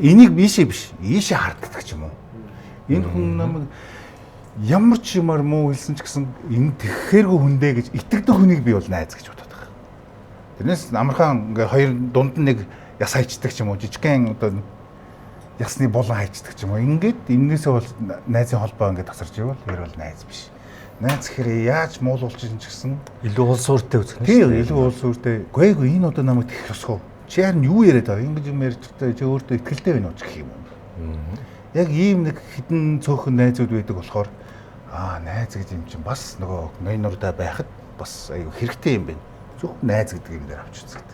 Энийг ийшээ биш, ийшээ харддаг ч юм уу. Энэ хүн намайг ямар ч юмар муу хэлсэн ч гэсэн энэ тэгхээргүй хүндээ гэж итгэдэг хүнийг би бол найз гэж боддог. Тэрнээс амархан ингээ хоёр дунд нь нэг яс хайчдаг ч юм уу, жижигхэн одоо ясны булан хайчдаг ч юм уу. Ингээд эннээсээ бол найзын холбоо ингээ тасарч ивэл ер бол найз биш. Найз гэхээр яаж муулуулж чинь ч гэсэн илүү уул сууртай үзэх нь. Тийм илүү уул сууртай. Гээгүй энэ одоо намайг тэгэх ёсгүй. Чи харин юу яриад байгаа? Ингэж юм ярьж байгаа чи өөртөө ихтгэлтэй байна уу гэх юм. Яг ийм нэг хідэн цөөхөн найзууд байдаг болохоор найз гэдэг юм чинь бас нөгөө ноёнордоо байхад бас аюу хэрэгтэй юм байна. Зөвхөн найз гэдэг юм дээр авч үздэг.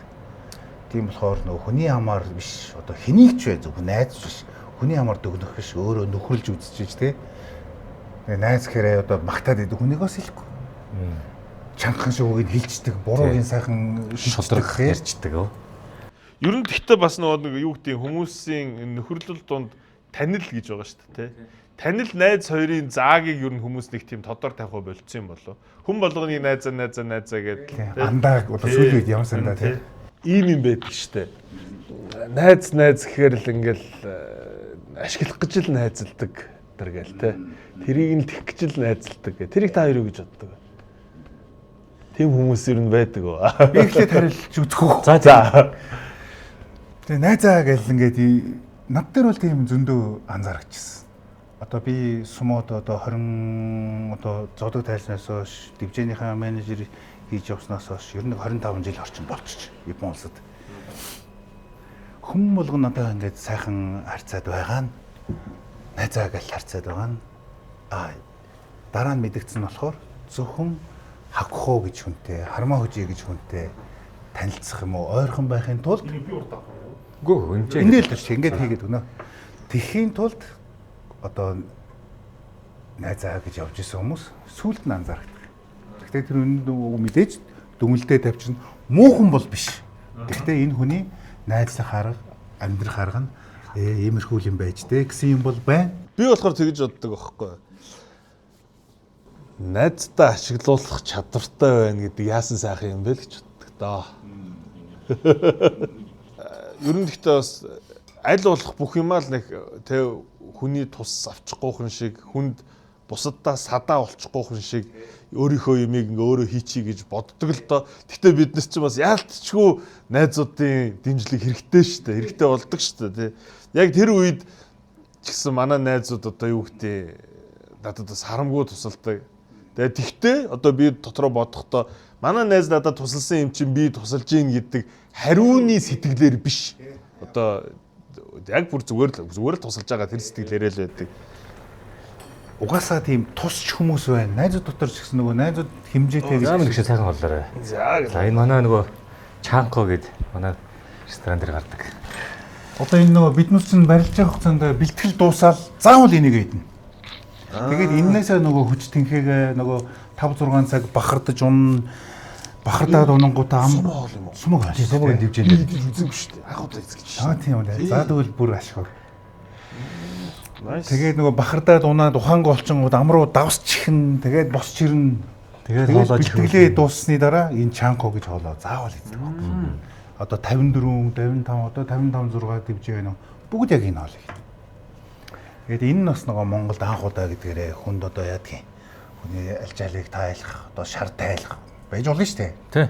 Тийм болохоор нөгөө хүний амаар биш одоо хэнийг ч бай зөвхөн найз биш. Хүний амаар дүгнэх биш өөрөө нөхөрлж үзчихэж тий. Найз гэхэрээ одоо магтаад идэг хүнийг бас хэлэхгүй. Чангахан шүүгийг хилчдэг, буруугийн сайхан шудраг ярьждаг. Ер нь гэхдээ бас нэг юу гэдэг хүмүүсийн нөхөрлөл донд танил гэж байгаа шүү дээ, тий. Танил найз хоёрын заагийг ер нь хүмүүс нэг тийм тодор тавих болцсон юм болов. Хүн болгоныг найзаа гэдэг. Андааг одоо сүүлийн үед ямар сандаа тий. Ийм юм байдаг шүү дээ. Найз гэхээр л ингээл ашиглах гэж л найзалдаг гэл тий. Тэрийг нь тэгэх гэж л найзалдаг. Тэрийг та хоёр юу гэж боддог вэ? Тийм хүмүүс ер нь байдаг уу? Би ихлээр тарилж үзэх үү. За. Тэгээ найзаа гэл ингээд над дээр бол тийм зөндөө анзаарчихсан. Одоо би сумод одоо 20 одоо зодог тайлснаас хойш дивжэнийхээ менежер хийж явснаас хойш ер нь 25 жил орчим болчих. Япон улсад. Хүн болгоно надад ингээд сайхан харьцаад байгаа нь найзаа гэл харьцаад байгаа нь дараа нь мэдгдсэн болохоор зөвхөн хагхуу гэж хүнтэй, хармаа хөжий гэж хүнтэй танилцах юм уу, ойрхон байхын тулд Гүү энэ л ингэж хийгээд өгнө. Тэхийн тулд одоо найзаа гэж явж исэн хүмүүс сүулт нь анзаардаг. Гэхдээ тэр мэдээж дүнэлтэд тавьчихна муухан бол биш. Гэхдээ энэ хүний найзлах арга, амьдрах арга нь иймэрхүү юм байж дээ гэсэн юм бол байна. Би болохоор тэгж боддог байхгүй. Найздаа ашиглуулах чадвартай байна гэдэг яасан сайхан юм бэ гэж боддог доо. Ер нь гэхдээ бас аль болох бүх юмаа л нэг тэг хүний тус авчихгүй хүн шиг хүнд бусаддаа садаа олчихгүй хүн шиг өөрийнхөө юмыг ингээ өөрөө хийчихье гэж боддог л доо. Гэхдээ биднес ч бас яалтчгүй найзуудын дэмжлэг хэрэгтэй шүү дээ. Хэрэгтэй болдог шүү дээ. Яг тэр үед ч гэсэн манай найзууд одоо юу гэдэг надад бас харамгүй тусалдаг. Тэгээ тэгтээ одоо би дотроо бодохдоо манай найз надад тусалсан юм чинь би тусалж гин гэдэг хариуны сэтгэлээр биш. Одоо яг бүр зүгээр л тусалж байгаа тэр сэтгэлээрээ л байдаг. Угаасаа тийм тусч хүмүүс байна. Найзууд дотор ч гэсэн нөгөө найзууд хэмжээтэй гэж нэг шиг сайхан боллоо. За энэ манай нөгөө Чанко гэд манай ресторан дээр гардаг. Одоо энэ нөгөө бид нар чинь барилж байгаа хугацаанд бэлтгэл дуусаад заавал энийг хийдэн. Тэгээд энээсээ нөгөө хүч тэнхээгээ нөгөө 5 6 цаг бахардаж бахардаад унангуудаа сумаг дивжэнд үзэв шүү дээ. Ахуудаа эзэж. Тийм үү. За тэгвэл бүр ашиг. Тэгээд нөгөө бахардаад унаад ухаанг олчингууд амруу давсчихэн тэгээд босч ирнэ. Тэгээд бэлтгэлээ дууссаны дараа энэ Чанко гэж хоолоо заавал идэх байхгүй. Одоо 54, 55, одоо 55 6 дивжээ байна уу? Бүгд яг энэ хоолыг. Тэгээд энэ нь бас нөгөө Монголд анх удаа гэдгээрээ хүнд одоо яадгийн хүний альжаалыг тайлах, одоо шар тайлах байж болно шүү дээ. Тий.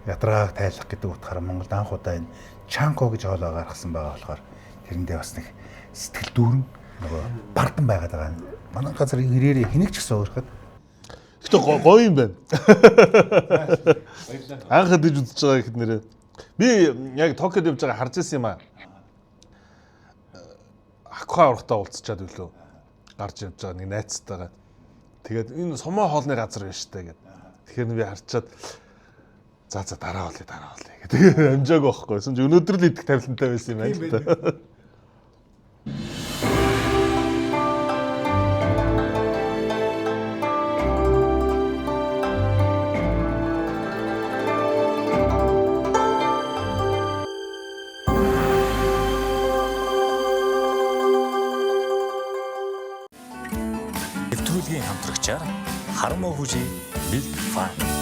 Ядрааг тайлах гэдэг утгаараа Монголд анх удаа энэ Чанко гэж хоолоо гаргасан байгаа болохоор тэрэндээ бас нэг сэтгэл дүүрэн нөгөө бардам байгаад байгаа. Манай газар ирээрээ хэнийг ч гэсэн өөрөхөд. Гэтэ гоё юм байна. Анхад иж үзэж байгаа гэхэд нэрээ. Би яг Токиод явж байгаа харж ирсэн юм аа. Аква урагтаа уулзчаад үлээ. Гарч явж байгаа нэг найзтайгаа. Тэгээд энэ сумаа хоолны газар байна штэ гэдэг. Тэгэхээр би харчаад За дараа болъё гэдэг амжаагүй байхгүй. Эсвэл өнөөдөр л идэх тавилантай байсан юм байна л та. нэвтрүүлгийн хамтрагчаар Хармоо хүжи Milk Farm.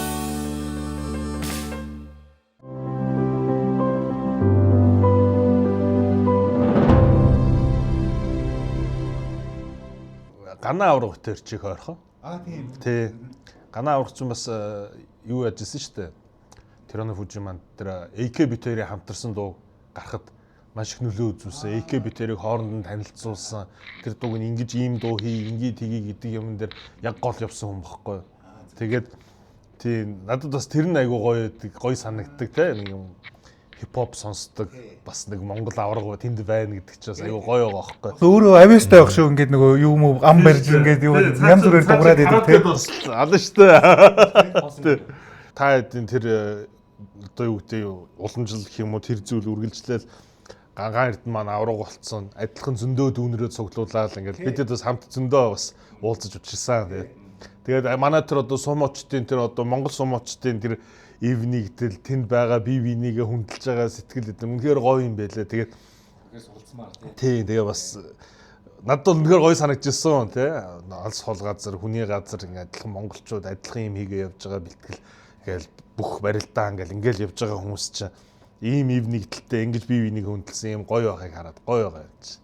Ганаа аврах төрчих ойрхон. Тийм. Тий. Ганаа аврах чинь бас юу яжсэн шүү дээ. Тэр оны хүжи маань тэр AK битэрийн хамтарсан дуу гарахад маш их нөлөө үзүүлсэн. AK битэрийг хооронд нь танилцуулсан. Тэр дууг нь ингэж ийм дуу хий, ингээд тгий гэдэг юм дээр яг гол явсан хүн бохгүй. Тэгээд тий надад бас тэр нь айгу гоё санагддаг те нэг юм хипхоп сонсдог бас нэг Монгол авраг тэнд байна гэдэг чинь бас айгу гоё байгаа байхгүй. Өөрөө авьяастай байх шүү ингээд нөгөө юу юм ам барьж ингээд юу янз бүрээр дуурайд идэг тийм. Алан штэ. Та хэдийн тэр одоо юу гэдэг уламжлал гэх юм уу тэр зүйл үргэлжлээл гангаан эрдэн маань авраг болцсон. Адилхан зөндөө дүүнрээ цуглуулаад ингээд бидэд бас хамт зөндөө бас уулзаж учирсан. Тэгээд манай тэр одоо сумочдын тэр одоо Монгол сумочдын тэр ивнийг тэл тэнд байгаа бие бинийгээ хүндэлж байгаа сэтгэл эдэн үнэхээр гоё юм байлаа. Тэгээд тэгээ бас надад үнэхээр гоё санагдчихсан тий. Алс хол газар, хүний газар ингээд адилхан монголчууд адилхан юм хийгээ явж байгаа бэлтгэл гээл бүх барилдаа ингээл явж байгаа хүмүүс чинь ийм ивнигдэлтэй ингэж бие бинийг хүндэлсэн юм гоё байгааг хараад гоё байгаа юм чи.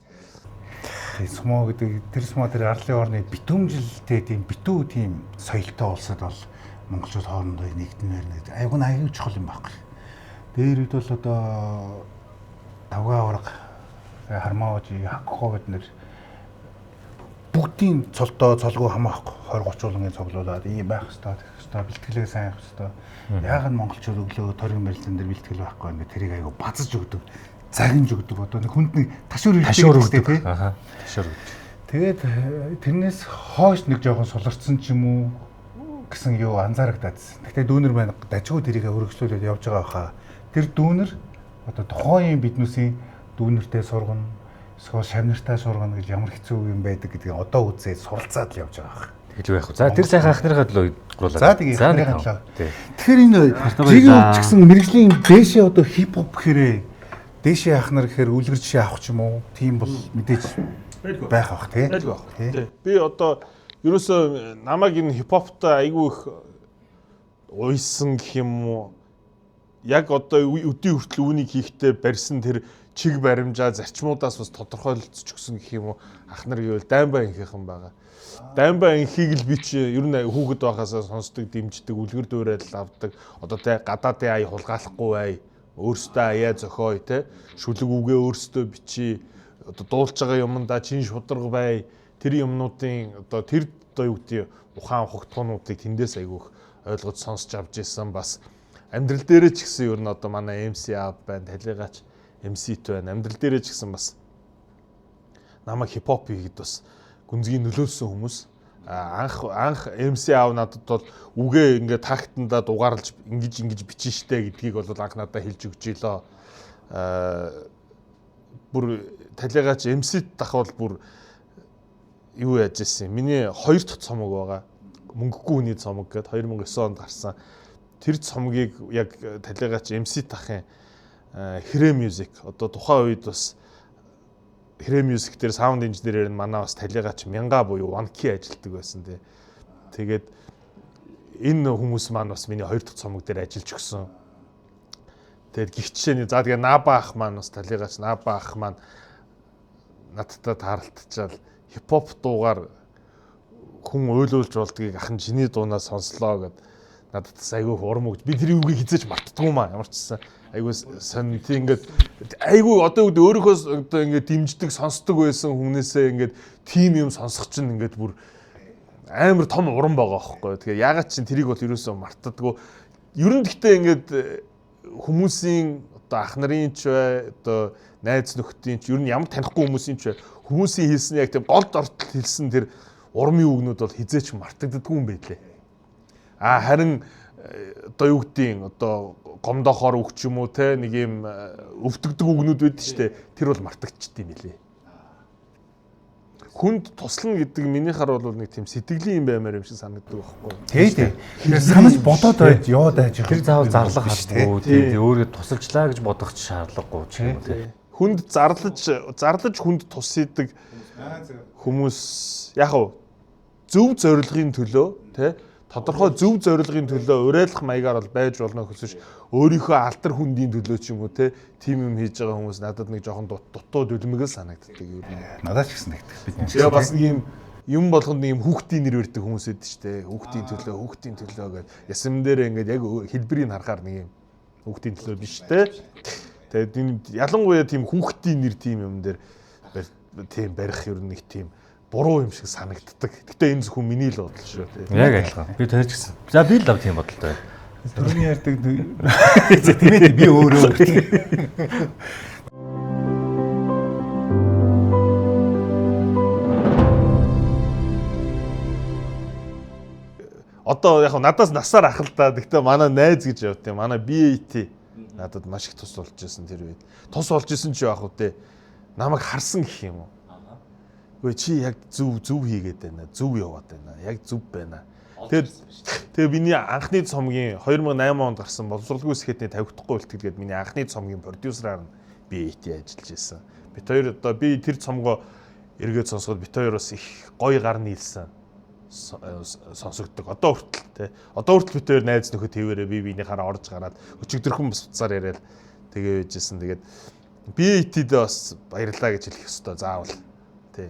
Сумо гэдэг тэр сумо тэр арлын орны битүүмжилтэй тийм битүү тийм соёлтой улсад бол монголчууд хоорондоо нэгдмээр нэг аюу чухал юм байна. Дээр үед бол одоо тавгаа авраг хармаажи хакко гэд нэр бүгдийн цолтоо цолгүй хамаахгүй 20-30 уулангийн цоглуулад ийм байх хэвээр бэлтгэлээ сайн явах хэвээр. Яг нь монголчууд өглөө торгийн барилдан дээр бэлтгэл байхгүй ингээд тэрийг аюу базаж өгдөг. Загинж өгдөг одоо нэг хүнд нэг ташуур өгдөг тий. Аха. Ташуур өгдөг. Тэгээд тэрнээс хойш нэг жоохон суларцсан ч юм уу гэсэн юу анзаарагдаадсэн. Гэхдээ дүүнер маань дажгүй тэрийг өргөжлүүлээд явж байгаа хаа. Тэр дүүнер одоо тухайн биднүүсийн дүүнертэй сургана, эсвэл шавнартай сургана гэж ямар хэцүү юм байдаг гэдгийг одоо үзээд суралцаад л явж байгаа хаа. Тэгэл байх. За тэр сайхан анхныхаа төлөө гурлаа. За тэгээ анхныхаа төлөө. Тэгэхээр энэ жиг ч гэсэн мэрэгжлийн дээшээ одоо хипхоп гэхэрээ дээшээ яах нар гэхээр үлгэр жишээ авах ч юм уу тийм бол мэдээж байх бах тий. Би одоо ерөөсөө намайг энэ хипхоптой айгүй их уйсан гэх юм уу. Яг одоо өдий хүртэл үүнийг хийхдээ барьсан тэр чиг баримжаа зарчмуудаас бас тодорхойлолцож өгсөн гэх юм уу. Ах нар гэвэл Даймбаа инхийнхэн байгаа. Даймбаа инхийг л би чи ер нь хүүхэд байхасаа сонсдог, дэмждэг, үлгэр дуурайл авдаг. Одоо тэ гадаадын ая хулгайлахгүй бай. Өөртөө аяа зохиой те шүлэг үгээ өөртөө бичиж одоо дуулж байгаа юмдаа чин шударга бай. Тэр юмнуудын одоо тэр одоо юу гэдэг ухаан хугтгуунуудыг тэндээс айгүйх ойлгож сонсч авч ирсэн бас амьдрал дээрээ ч гэсэн ер нь одоо манай MC аав байна, талигаач MC-т байна. Амьдрал дээрээ ч гэсэн бас намайг хипхоп хийгээд бас гүнзгий нөлөөлсөн хүмүүс. Анх MC аав надад бол үгээ ингээ тактандаа дугаарлаж ингэж бичэн штэ гэдгийг бол анх надад хэлж өгч илоо. Бүр талигаач MC-т тахвал бүр юу яаж ирсэн. Миний 2 дахь цомог байгаа. Мөнгөгүй хүний цомог гээд 2009 онд гарсан. Тэр цомгийг яг талигаач MC тахын Хэрэ Music одоо тухайн үед бас Хэрэ Music дээр саунд инженерээр манай бас талигаач Мянга буюу Ванки ажилладаг байсан тий. Тэгээд энэ хүмүүс маань бас миний 2 дахь цомог дээр ажиллаж өгсөн. Тэгээд гихчээний за тэгээ Наба ах маань бас талигаач Наба ах маань надтай тааралтчаал хипхоп дуугаар хүн ойлуулж болдгийг ахын чиний дуунаас сонслоо гэд надад айгүй урам өгч би тэр үгийг хизээж мартдаггүй маа ямар ч гэсэн айгүй сонь тийм ингээд айгүй одоо өөрийнхөө одоо ингээд дэмждэг сонсдог байсан хүнээсээ ингээд тим юм сонсох чинь ингээд бүр амар том урам байгаа байхгүй. Тэгээ ягаад чинь тэрийг бол ерөөсөө мартдаггүй. Ер нь гэхдээ ингээд хүмүүсийн одоо ах нарын ч бай одоо найз нөхдийн ч ер нь ямар танихгүй хүмүүсийн ч бай хүмүүсийн хэлсэн яг тийм голд ортол хэлсэн тэр урмын үгнүүд бол хизээч мартагддаггүй юм байлээ. Харин одоо юу гэдгийг одоо гомдохоор өгч юм уу те нэг юм өвтгдөг үгнүүд байдаг шүү дээ. Тэр бол мартагдчихдээ нэлээ. Хүнд туслана гэдэг минийхаар бол нэг тийм сэтгэлийн юм баймаар юм шиг санагддаг байхгүй. Тийм. Санаж бодоод байж яваад байж. Тэр заавал зарлах албагүй. Тийм өөрөө тусалчлаа гэж бодох шаардлагагүй ч юм уу тийм. Хүнд зарлаж хүнд тусдаг хүмүүс яг нь зөв зорилгын төлөө тий тодорхой зөв зорилгын төлөө уриалах маягаар бол байж болно гэхэлж өөрийнхөө алтар хүндийн төлөө ч юм уу те тим юм хийж байгаа хүмүүс надад нэг жоохон дутуу дүлмэг л санагддаг юм. Надад ч гэсэн нэгдэх бид. Тэгээ бас нэг юм болгонд нэг юм хүүхдийн нэр өрдөг хүмүүс эд ч те хүүхдийн төлөө гэдэг ясам дээр ингээд яг хэлбэрийг харахаар нэг юм хүүхдийн төлөө биш те. Тэгээд ялангуяа тийм хүүхдийн нэр тийм юм дээр тийм барих ер нь нэг тийм буруу юм шиг санагддаг. Гэтэ энэ зөвхөн миний л бодол шүү тий. Яг адилхан. Би тэр ч гэсэн. За би л лав тийм бодолтой байна. Төрний ярьдаг тийм би өөрөө. Одоо яг надаас насаар ахалдаа. Гэтэ манай найз гэж явт юм. Манай BAT надад маш их тус болж байсан тэр үед. Тус болж исэн ч яг уу те. Намайг харсан гэх юм уу? Өө чи яг зөв хийгээд байна. Зөв яваад байна. Яг зөв байна. Тэгээ миний анхны цомгийн 2008 онд гарсан боловсролгүй сэхэтний 50-р үлтгэл гээд миний анхны цомгийн продюсераар нь би ажиллаж байсан. Бид хоёр одоо би тэр цомгоо эргээд сонсоход бид хоёр бас их гоё гар нийлсэн сонсогддог. Одоо хүртэл те. Одоо хүртэл бид хоёр найз нөхөд хэвээрээ биенийхаараа орж гараад өчигдөрхөн бас уцаар яриад тэгээ байжсэн. Тэгээд BAT-д бас баярлалаа гэж хэлэх ёстой заавал. Тэ.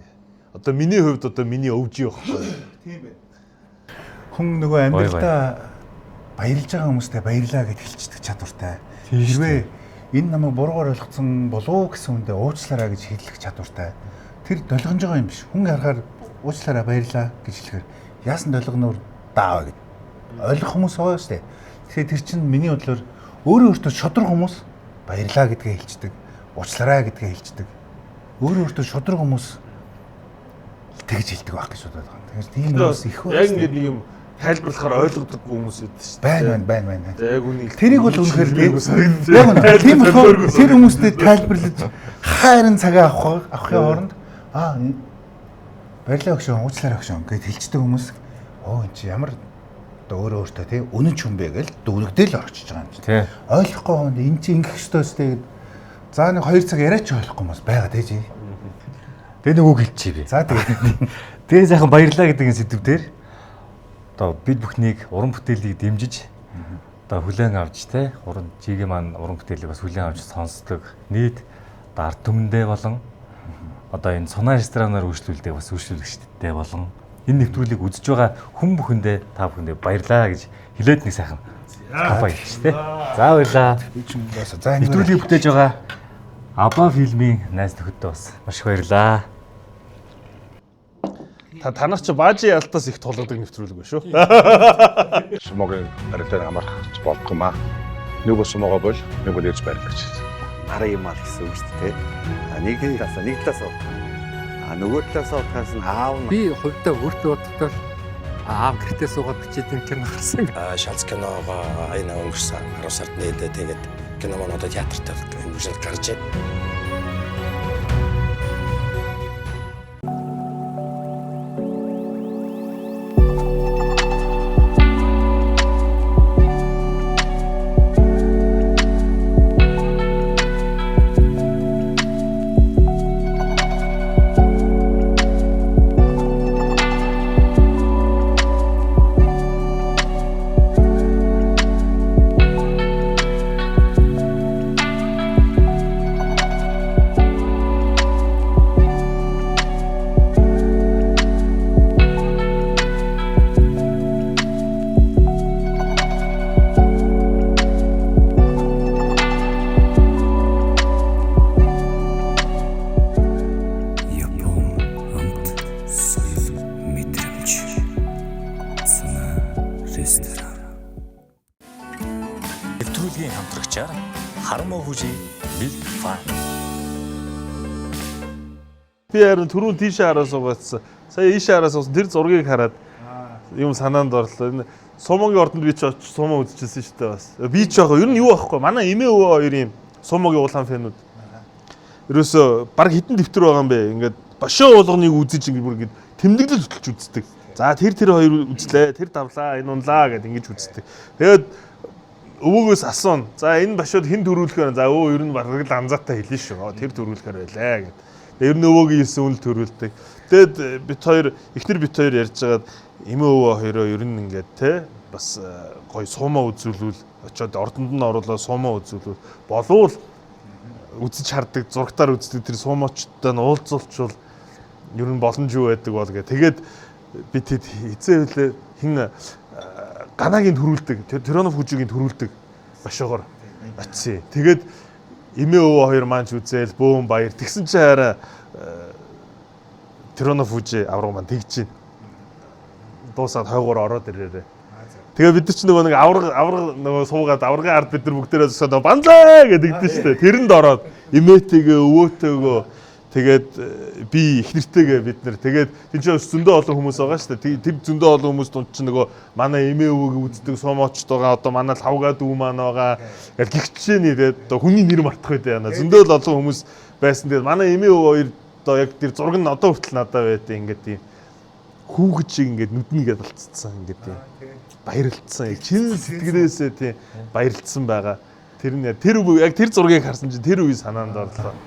Одоо миний хувьд одоо миний өвжий байхгүй. Тийм байна. Хүн нөгөө амьдралдаа баярлж байгаа хүмүүстэй баярлаа гэж хэлчихдэг чадвартай. Хэрвээ энэ намайг буруугаар ойлгоцсон болов уу гэсэн үндэ уучлаарай гэж хэлэх чадвартай. Тэр долгонж байгаа юм биш. Хүн харахаар уучлаарай баярлаа гэж хэлэхээр яасан долгоноор дааваа гэж ойлгох хүмүүс байгаа шүү дээ. Тэгэхээр тэр чинь миний бодлоор өөрөө шодрог хүмүүс баярлаа гэдгээ хэлчихдэг. Уучлаарай гэдгээ хэлчихдэг. Өөрөө шодрог хүмүүс тэгж хэлдэг байх гэж бодоод байгаа. Тэгэхээр тийм хүмүүс их байна. Яг ингэ нэг юм тайлбарлахаар ойлгодог хүмүүс байдаг шүү дээ. Байна. Яг үнийг тэрийг бол үнэхээр яг тийм болохоор тэр хүмүүстэй тайлбарлаж хайрын цагаа авахын оронд баярлалаа өгшөө уучлаарай өгшөө гэж хэлчихдэг хүмүүс энэ чи ямар өөртөө тийм үнэн ч юм бэ гэж дүгнэгдэл орчиж байгаа юм чи. Ойлгохгүй хонд энэ чи ингэх ёстойстэй за нэг 2 цаг яриач ойлгохгүй хүмүүс байгаа тийм чи. Тэгээ нэг үг хэлчихье би. За тэгээ. Тэгээ сайхан баярлалаа гэдэг энэ сэдв дээр одоо бид бүхнийг уран бүтээлийг дэмжиж одоо хүлээн авч те уран жигээ маань уран бүтээлийг бас хүлээн авч сонсдог нийт ард түмэндээ болон одоо энэ Цунаа ресторанаар үйлчлүүлдэг бас үйлчлүүлэгчдтэй болон энэ нэвтрүүлгийг үзэж байгаа хүн бүхэндээ та бүхэндээ баярлалаа гэж хэлээд нэг сайхан компани хийч те. За баярлалаа. За нэвтрүүлгийг бүтээж байгаа Аба фильмийн найз нөхөдөө бас маш их баярлалаа. Танах чи баажи ялтаас их тулгадаг нэвтрүүлэг байна шүү. Сумогийн арилтаар амарх болдох юм аа. Нөгөө сумогоо бол нөгөө дээрс байрлагч. Араа юм аа гэсэн үг шүү дээ. Нэг талаас нөгөө талаас утгаас нь аав би хувьдаа өөртөө бодтол аав гэртээ суугаад бичээд юм кино гарсан. Шалц киногоо айна өнгөрсөн 10 сард нээдээ тэгээд кино маань одоо театрт өнгөрсөд гарч байна. Нэвтрүүлгийн хамтрагчаар Хармоо хүжи Milk Farm. Би харин түрүүн тийшээ хараа суугаадсан. Сая ийшээ хараа суусан тэр зургийг хараад юм санаанд орлоо. Энэ Сумогийн ордонд би ч очиж сумо үзчихсэн шүү дээ бас. Би ч яг ер нь юу аахгүй. Манай эмээ өвөө хоёр юм сумогийн улаан фэнүүд. Ерөөсө баг хитэн дэвтэр байгаа юм бэ. Ингээд бошоо уулганыг үзэж ингээд тэмдэглэл хөтлөж үздэг. За тэр хоёр үзлээ, тэр давлаа, энэ унлаа гэд ингэж үздэг. Тэгээд өвөөгөөс асууна. За энэ бошоод хэн төрүүлэхээр за өө ер нь бараг л анзаатай хэлнэ шүү. Тэр төрүүлэхээр байлаа гэд. Тэгээд ер нь өвөөгийн хэлсэн үл төрүүлдэг. Тэгээд эхнэр бит хоёр ярьж байгаад эмээ өвөө хоёроо ер нь ингээд те бас гоё суума үзүүлвэл очоод ордонд нь оруулаад суума үзүүлвэл болвол үзэж хардаг, зурагтаар үздэг тэр суумочтой нь уулзуулчвал ер нь боломж юу байдаг бол гэ. Тэгээд бид эзээ хөлөө хин ганагийн төрүүлдэг, Тиранов хүжигийн төрүүлдэг бошоогоор очив. Тэгээд эмээ өвөө хоёр маань үзээл бөөм баяр. Тэгсэн чи хараа Тиранов хүжи авраг маань тэгж байна. Дуусаад хойгоор ороод ирээрээ. Тэгээ бид нар ч нөгөө нэг авраг нөгөө суугаад аврагын ард бид нар бүгдээрээ зогсоод банзаа гэдэг дээ шүү дээ. Тэрэнд ороод эмээтэйгээ өвөөтэйгөө тэгээд би их нэртэйгээ бид нар тэгээд тийч зөндөө олон хүмүүс байгаа шүү дээ. Тэр зөндөө олон хүмүүс дунд чинь нөгөө манай эмээ өвөөг үздэг сумоочд байгаа. Одоо манай лавгаа дүү маань байгаа. Гихчээний тэгээд одоо хүний нэр мартах байдаг яана. Зөндөө л олон хүмүүс байсан. Тэгээд манай эмээ өвөө хоёр одоо яг тэр зураг нь одоо хүртэл надад байдаг ингээд тийм хүүхэд шиг ингээд нүднийгээ далцсан ингээд тийм баярлцсан. Чин сэтгэлээсээ тийм баярлцсан байгаа. Тэр нь яг тэр зургийг харсан чинь тэр үе санаанд орлоо.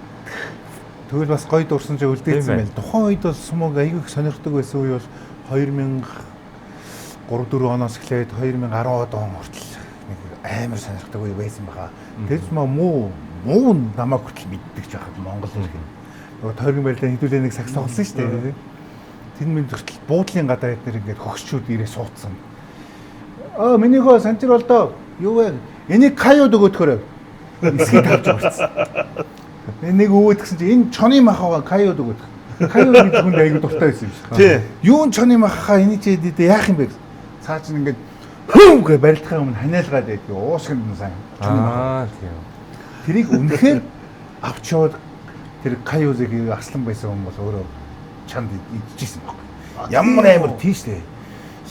Тэгвэл бас гоё дурсан ч үлдээсэн байл. Тухайн үед бол сумог аягүй их сонирхдаг байсан үе бол 2003-4 оноос эхлээд 2010 он хүртэл нэг амар сонирхдаг үе байсан байгаа. Тэгж муу намайг хүртэл мэддэг жахад Монгол иргэн. Нөгөө тойргийн барилдааны хэдүүлээ нэг сакс тоглосон шүү дээ. Тэр минь хүртэл буудлын гадаа эднэр ингээд хөгшчүүд ирээ суудсан. Минийхөө санчир болдоо. Юу вэ? Энийг каюуд өгөөдөхөр. Эсгийг тавьж орцсон. Нэг өвөөд гэсэн чинь энэ чоны махаа каюуд өгөөдөх. Каю гэж хүнд аягүй дуртай байсан юм шиг. Тий. Юун чоны махаа энийг ч яах юм бэ? Цаа чинь ингээд хөөг барилдахаа өмнө ханиалгаад байдгийг уусганд нь сайн. Тийм. Тэрийг үнэхээр авчоод тэр каюузыг арслан байсан хүн бол өөрөө чанд идчихсэн байхгүй. Ямар амар тийштэй.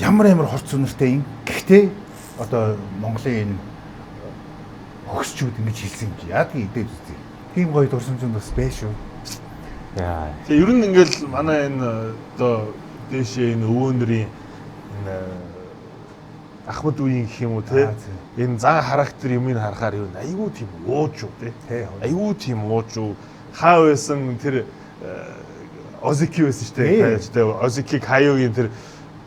Ямар амар хорц үнэртэй юм. Гэхдээ одоо Монголын энэ хөгсчүүд ингэж хэлсэн юм чи яадаг идээд үзье. Тийм гоё дурсамжууд бас байж шүү. Яа. Тэгээ ер нь ингээл манай энэ одоо дээшээ энэ өвөөндрийн энэ Ахмад үеийн гэх юм уу те энэ зан характер юмыг харахаар юу айгүй тийм ууж юу те айгүй тийм ууж юу хаа байсан тэр Озики байсан шүү дээ те Озики Каюгийн тэр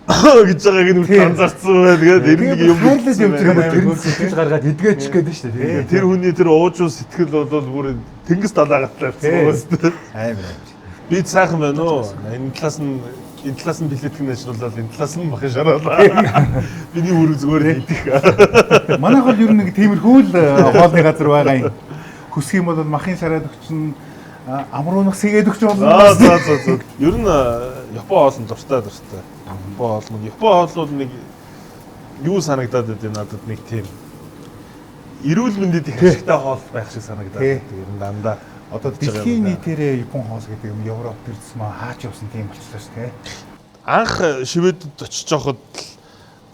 гэж байгааг нь үргэлж анзаарсан байна. Тэгээд нэг юм хайрлаж явж байгаа Тэр сэтгэл гаргаад эдгээч гээд шүү дээ. тэр хүний тэр уужуу сэтгэл бол бүр тэнгис далаагатлаа цогоостой. Амар. Би цаахан байна уу? Энэ талаас нь билетгэн нэшруулаад энэ талаас нь махын шараалаа. Миний үрэг зүгээр идэх. Манайх бол ер нь нэг тиймэрхүү л хоолны газар байгаа юм. Хүсэх юм бол махын шараад өгчин амруунах сэгээд өгч болно. За. Ер нь Япон хоол нь дуртай. Япон хоол бол нэг юу санагдаад байдیں۔ Надад нэг тийм эрүүл мэндэд их ашигтай хоол байх шиг санагдаад байдаг. Ер нь дандаа Одоо дэлхийн нийтээрээ Япон хоол гэдэг юм Европ төрсөн маа хаач явсан тийм болчихлоо шүү дээ. Анх Шведэд очиж байхад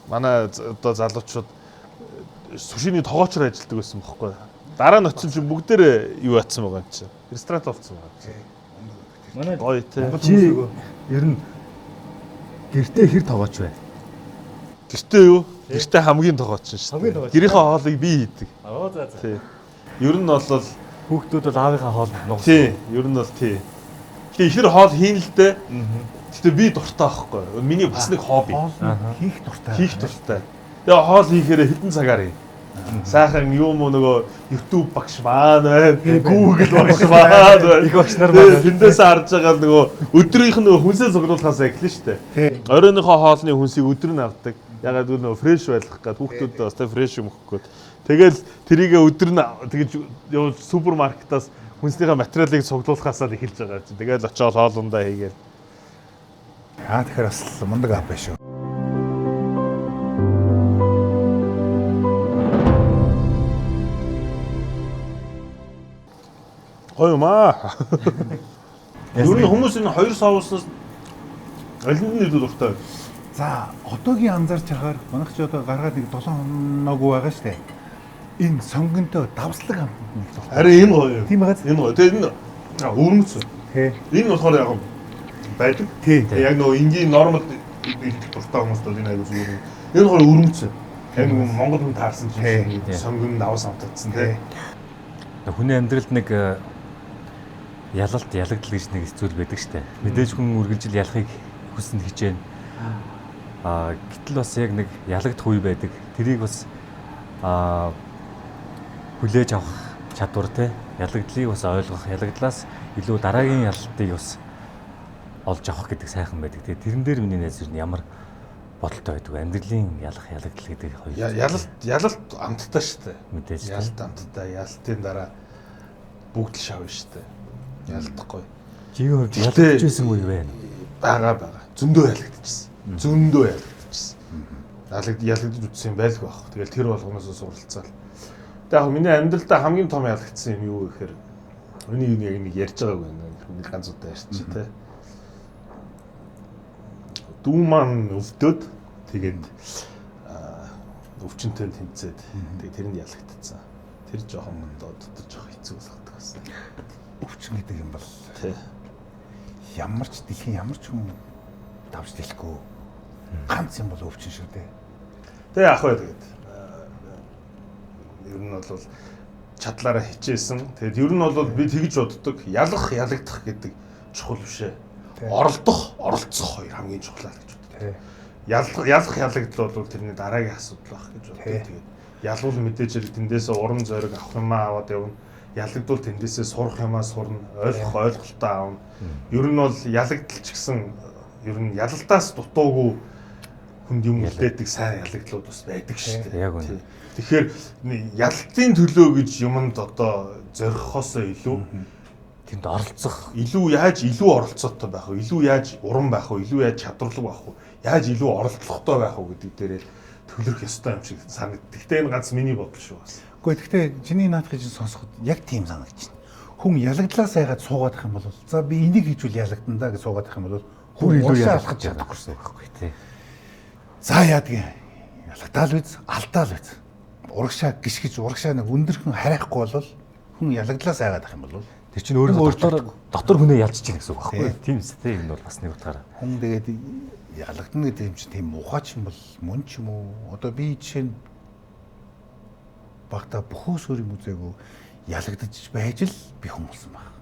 манай одоо залуучууд сушины тогоочор ажилладаг байсан бохоггүй. Дараа нь очсон чинь бүгдээрээ юу атсан байгаа юм чи. Ресторан болсон байгаа. Манай гоё те. чи ер нь гэртээ хэр тогооч вэ? Гэртээ юу? Гэртээ хамгийн тогооч шүү дээ. Гэрийнхээ хоолыг би хийдэг. За. Тий. Ер нь бол Хүүхдүүд бол аавынхаа хоол нугсан. тий, ер нь бол тий. Тэгээ ихэр хоол хийн л дээ. Гэтэ би дуртай байхгүй. Миний бас нэг хобби. Хийх дуртай. Хийх дуртай. Тэгээ хоол хийхээр хэдэн цагаар юм. Сайхан юм нөгөө YouTube багш маань байна. Google багш маань байна. Их багш нар байна. Тэндээс харж байгаа нөгөө өдрийнх нь хүнсээ цуглуулахаас эхлэн штэ. Оройныхоо хоолны хүнсийг өдөр нь авдаг. Ягаад гэвэл нөгөө фреш байлгах гэдэг хүүхдүүдэд бас фреш юм өгөх гээд. Тэгэл тэрийгэ өдөр нь тэгж супермаркетаас хүнснийхээ материалыг цуглуулахаас л эхэлж байгаа чинь. Тэгэл очоод хоолундаа хийгээл. Тэгэхээр бас мундаг аав байх шүү. Гоё юм аа. Ер нь хүмүүс энэ хоёр савууснаас аль нь илүү дуртай вэ? За одоогийн анзаарч байгаар манайх ч одоо гаргаад нэг 7 хоног байгаа штэ. Энэ сонгонтой давслаг хамт нэг л. Харин энэ гоё. Тийм байгааз. Энэ гоё. Тэгээ энэ өрмөц. Тий. Энэ болохоор яг байдаг. Тий. Яг нөгөө энгийн нормал бэлтгэх дуртай хүмүүст бол энэ аягүй зүгээр. Энэ болохоор өрмөц. Яг нөгөө Монгол хүн таарсан чинь сонгон давс амтагдсан тий. Хүний амьдралд нэг ялалт ялагдал гэж нэг зүйл байдаг штэ. Мэдээж хүн үргэлжил ялахыг хүсэнд хичээнэ. Гэтэл бас яг нэг ялагдах үе байдаг. Тэрийг бас хүлээж авах чадвар те. Ялагдлыг бас ойлгох, ялагдлаас илүү дараагийн ялалтыг бас олж авах гэдэг сайхан байдаг. Тэгээ тэрэн дээр миний найз нь ямар бодолтой байдаг. Амьдралын ялах, ялагдал гэдэг хоёр. Ялалт амттай шүү дээ. Мэдээж ялалт амттай. Ялалтын дараа бүгд л шавна шүү дээ. Ялдахгүй. Жигийн хувьд ялагдчихсэн үе байна. Бага. Зөндөө ялагдчихсан. Зөндөө ялагдчихсан. Ялагдаж үтсэн байлгүй байх. Тэгэл тэр болгоноос суралцаал. Тэгээ яг миний амьдралдаа хамгийн том ялагдсан юм юу гэхээр өний яг нэг ярьж байгаагүй нэг ганц удаа ярьчих тий. Дүү маань өвдөд тэгээд өвчнөд тэмцээд тэгээд тэрэнд ялагдсан. Тэр жоохон дотор жоох хэцүү болгодог байсан. Өвчин гэдэг юм бол тий. Ямар ч дэлхийн ямар ч хүн давж дэлэхгүй ганц юм бол өвчин шүү дээ. Тэгээ ах бай тэгээд ер нь бол чадлаараа хичээсэн. Тэгээд ер нь бол би тэгж боддог. Ялагдах гэдэг чухал биш ээ. Оролцох хоёр хамгийн чухал гэж боддог. Ялагдал бол тэрний дараагийн асуудал байх гэж боддог. Тэгээд ялвал мэдээж тэндээсээ урам зориг авах юмаа аваад явна. Ялагдвал тэндээсээ сурах юмаа сурна. Ойлголтоо аавна. Ер нь бол ялагдал ч гэсэн ер нь ялалтаас дутуугүй хүнд юм үлдээдэг сайн ялагдлууд бас байдаг шүү дээ. Яг үнэ. Тэгэхээр ялалтын төлөө гэж юмд одоо зорихоосоо илүү тэнд оролцох, илүү оролцоотой байх уу, илүү яаж уран байх уу, илүү яаж чадварлаг байх уу, яаж илүү оролцохтой байх уу гэдэг дээрээ төлөрөх ёстой юм шиг санагдав. Гэхдээ энэ ганц миний бодол шүү бас. Гэхдээ гэхдээ чиний наадах гэж сонсоход яг тийм санагдаж байна. Хүн ялагдлаа сайгаад суугаад ах юм бол за би энийг хийжүүл ялагдана да гэж суугаад ах юм бол хүн илүү ялгах чадахгүй шүү байхгүй тий. За яадгийн ялагдал үз, алдаал үз. Урагшаа гიშгэж урагшаа нэг өндөрхөн харайхгүй бол хүн ялагдлаа сайгаад ах юм бол тэр чинь өөрөө дотор хүнээ ялж чинь гэсэн үг байхгүй тийм үстэй энэ бол бас нэг утгаараа. Хүн тэгээд ялагдана гэдэг юм чинь тийм ухаач юм бол мөн ч юм уу одоо би жишээ нь багтаа бөхөөс өөр юм үзээгүй ялагдаж байж л би хүн болсон баг.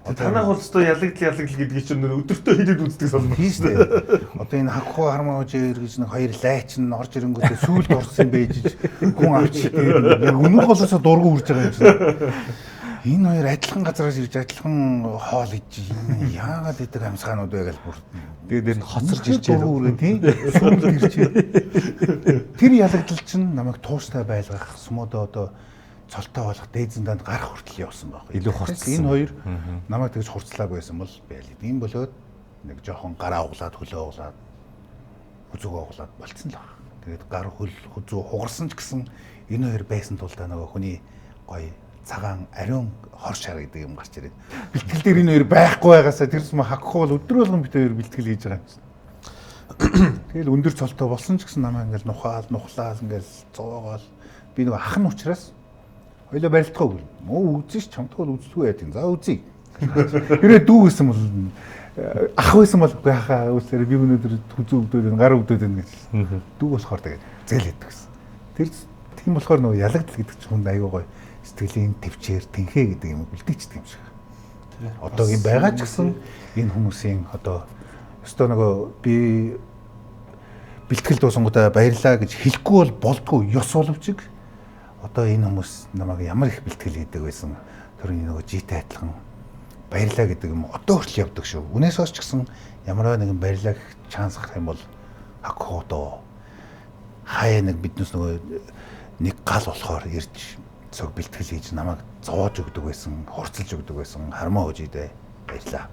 Танах бол өстой ялагдал гэдгийг чинь өдөртөө хэлээд үздэг сонирхолтой шүү дээ. Одоо энэ хагхуу хармаа хожээр гэж нэг хоёр лайч нь орж ирэнгүүтээ сүүлд орсон байж хүн авч яг өмнөх болоосоо дургу үрж байгаа юм чинь. Энэ хоёр адилхан газараас ирж адилхан хоол иж яагаад гэдэг амьсгаанууд вэ гэж бүр тэгээд энэ хоцорж ирчээ тийм сүүлд ирчээ. Тэр ялагдал чинь намайг тууштай байлгах сүмөдөө одоо цолтой болох дээд зэндаанд гарах хүртэл явсан баг. Илүү хурцсан. Энэ хоёр намайг тэгж хурцлаагүй байсан бол байлээ. Тийм болоод нэг жоохон гараа углаад хөлөө углаад хүзүүгөө углаад болцсон л баг. Тэгээд гар хөл хүзүү хугарсан ч гэсэн энэ хоёр байсан тул та нөгөө хүний гоё цагаан ариун хор шар гэдэг юм гарч ирээд бэлтгэл дээр энэ хоёр байхгүй байгаасаа тэр зүм хагхуу бол өдөр болгон бид хоёр бэлтгэл хийж байгаа юм. Тэгэл өндөр цолтой болсон ч гэсэн намайг ингээл нухлаал ингээл зоогоол би нөгөө ах нь учраас хоёлоо барилдахгүй. Мөө үзэж чамтгүй үзлгүй яа тийм. За үзье. Хэрэг дүү гэсэн бол ах байсан бол хаа үсээр би өнөөдөр хүзүү өвдөд гар өвдөд гэж. Дүү болохоор тэгээд зээлээд гэсэн. Тэр тийм болохоор нөгөө ялагдал гэдэг чинь хүнд аюу гоё сэтгэлийн төвчээр тэнхээ гэдэг юм бэлтгэждэг юм шиг. Одоогийн байгаа ч гэсэн энэ хүмүүсийн одоо өстой нөгөө би бэлтгэл дуусангуудаа баярлаа гэж хэлэхгүй бол болдгүй ёс боловч одоо энэ хүмүүс намайг ямар их бэлтгэл хийдэг байсан төрний нөгөө житэй адилхан баярлаа гэдэг юм одоо хүртэл явдаг шүү. Үнээс хойш ч гэсэн ямар нэгэн баярлаа гэх шанс гарах юм бол хагхуудоо хаяа нэг биднээс нөгөө нэг гал болохоор ирж цог бэлтгэл хийж намайг зоож өгдөг байсан, хурцлж өгдөг байсан. Хармаа хожидээ баярлаа.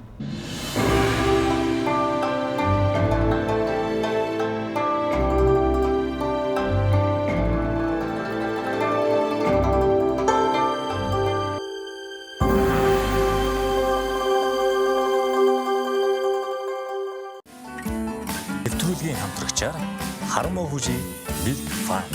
нэвтрүүлгийн хамтрагч хамтрагчаар Хармоо хүжи Milk Farm.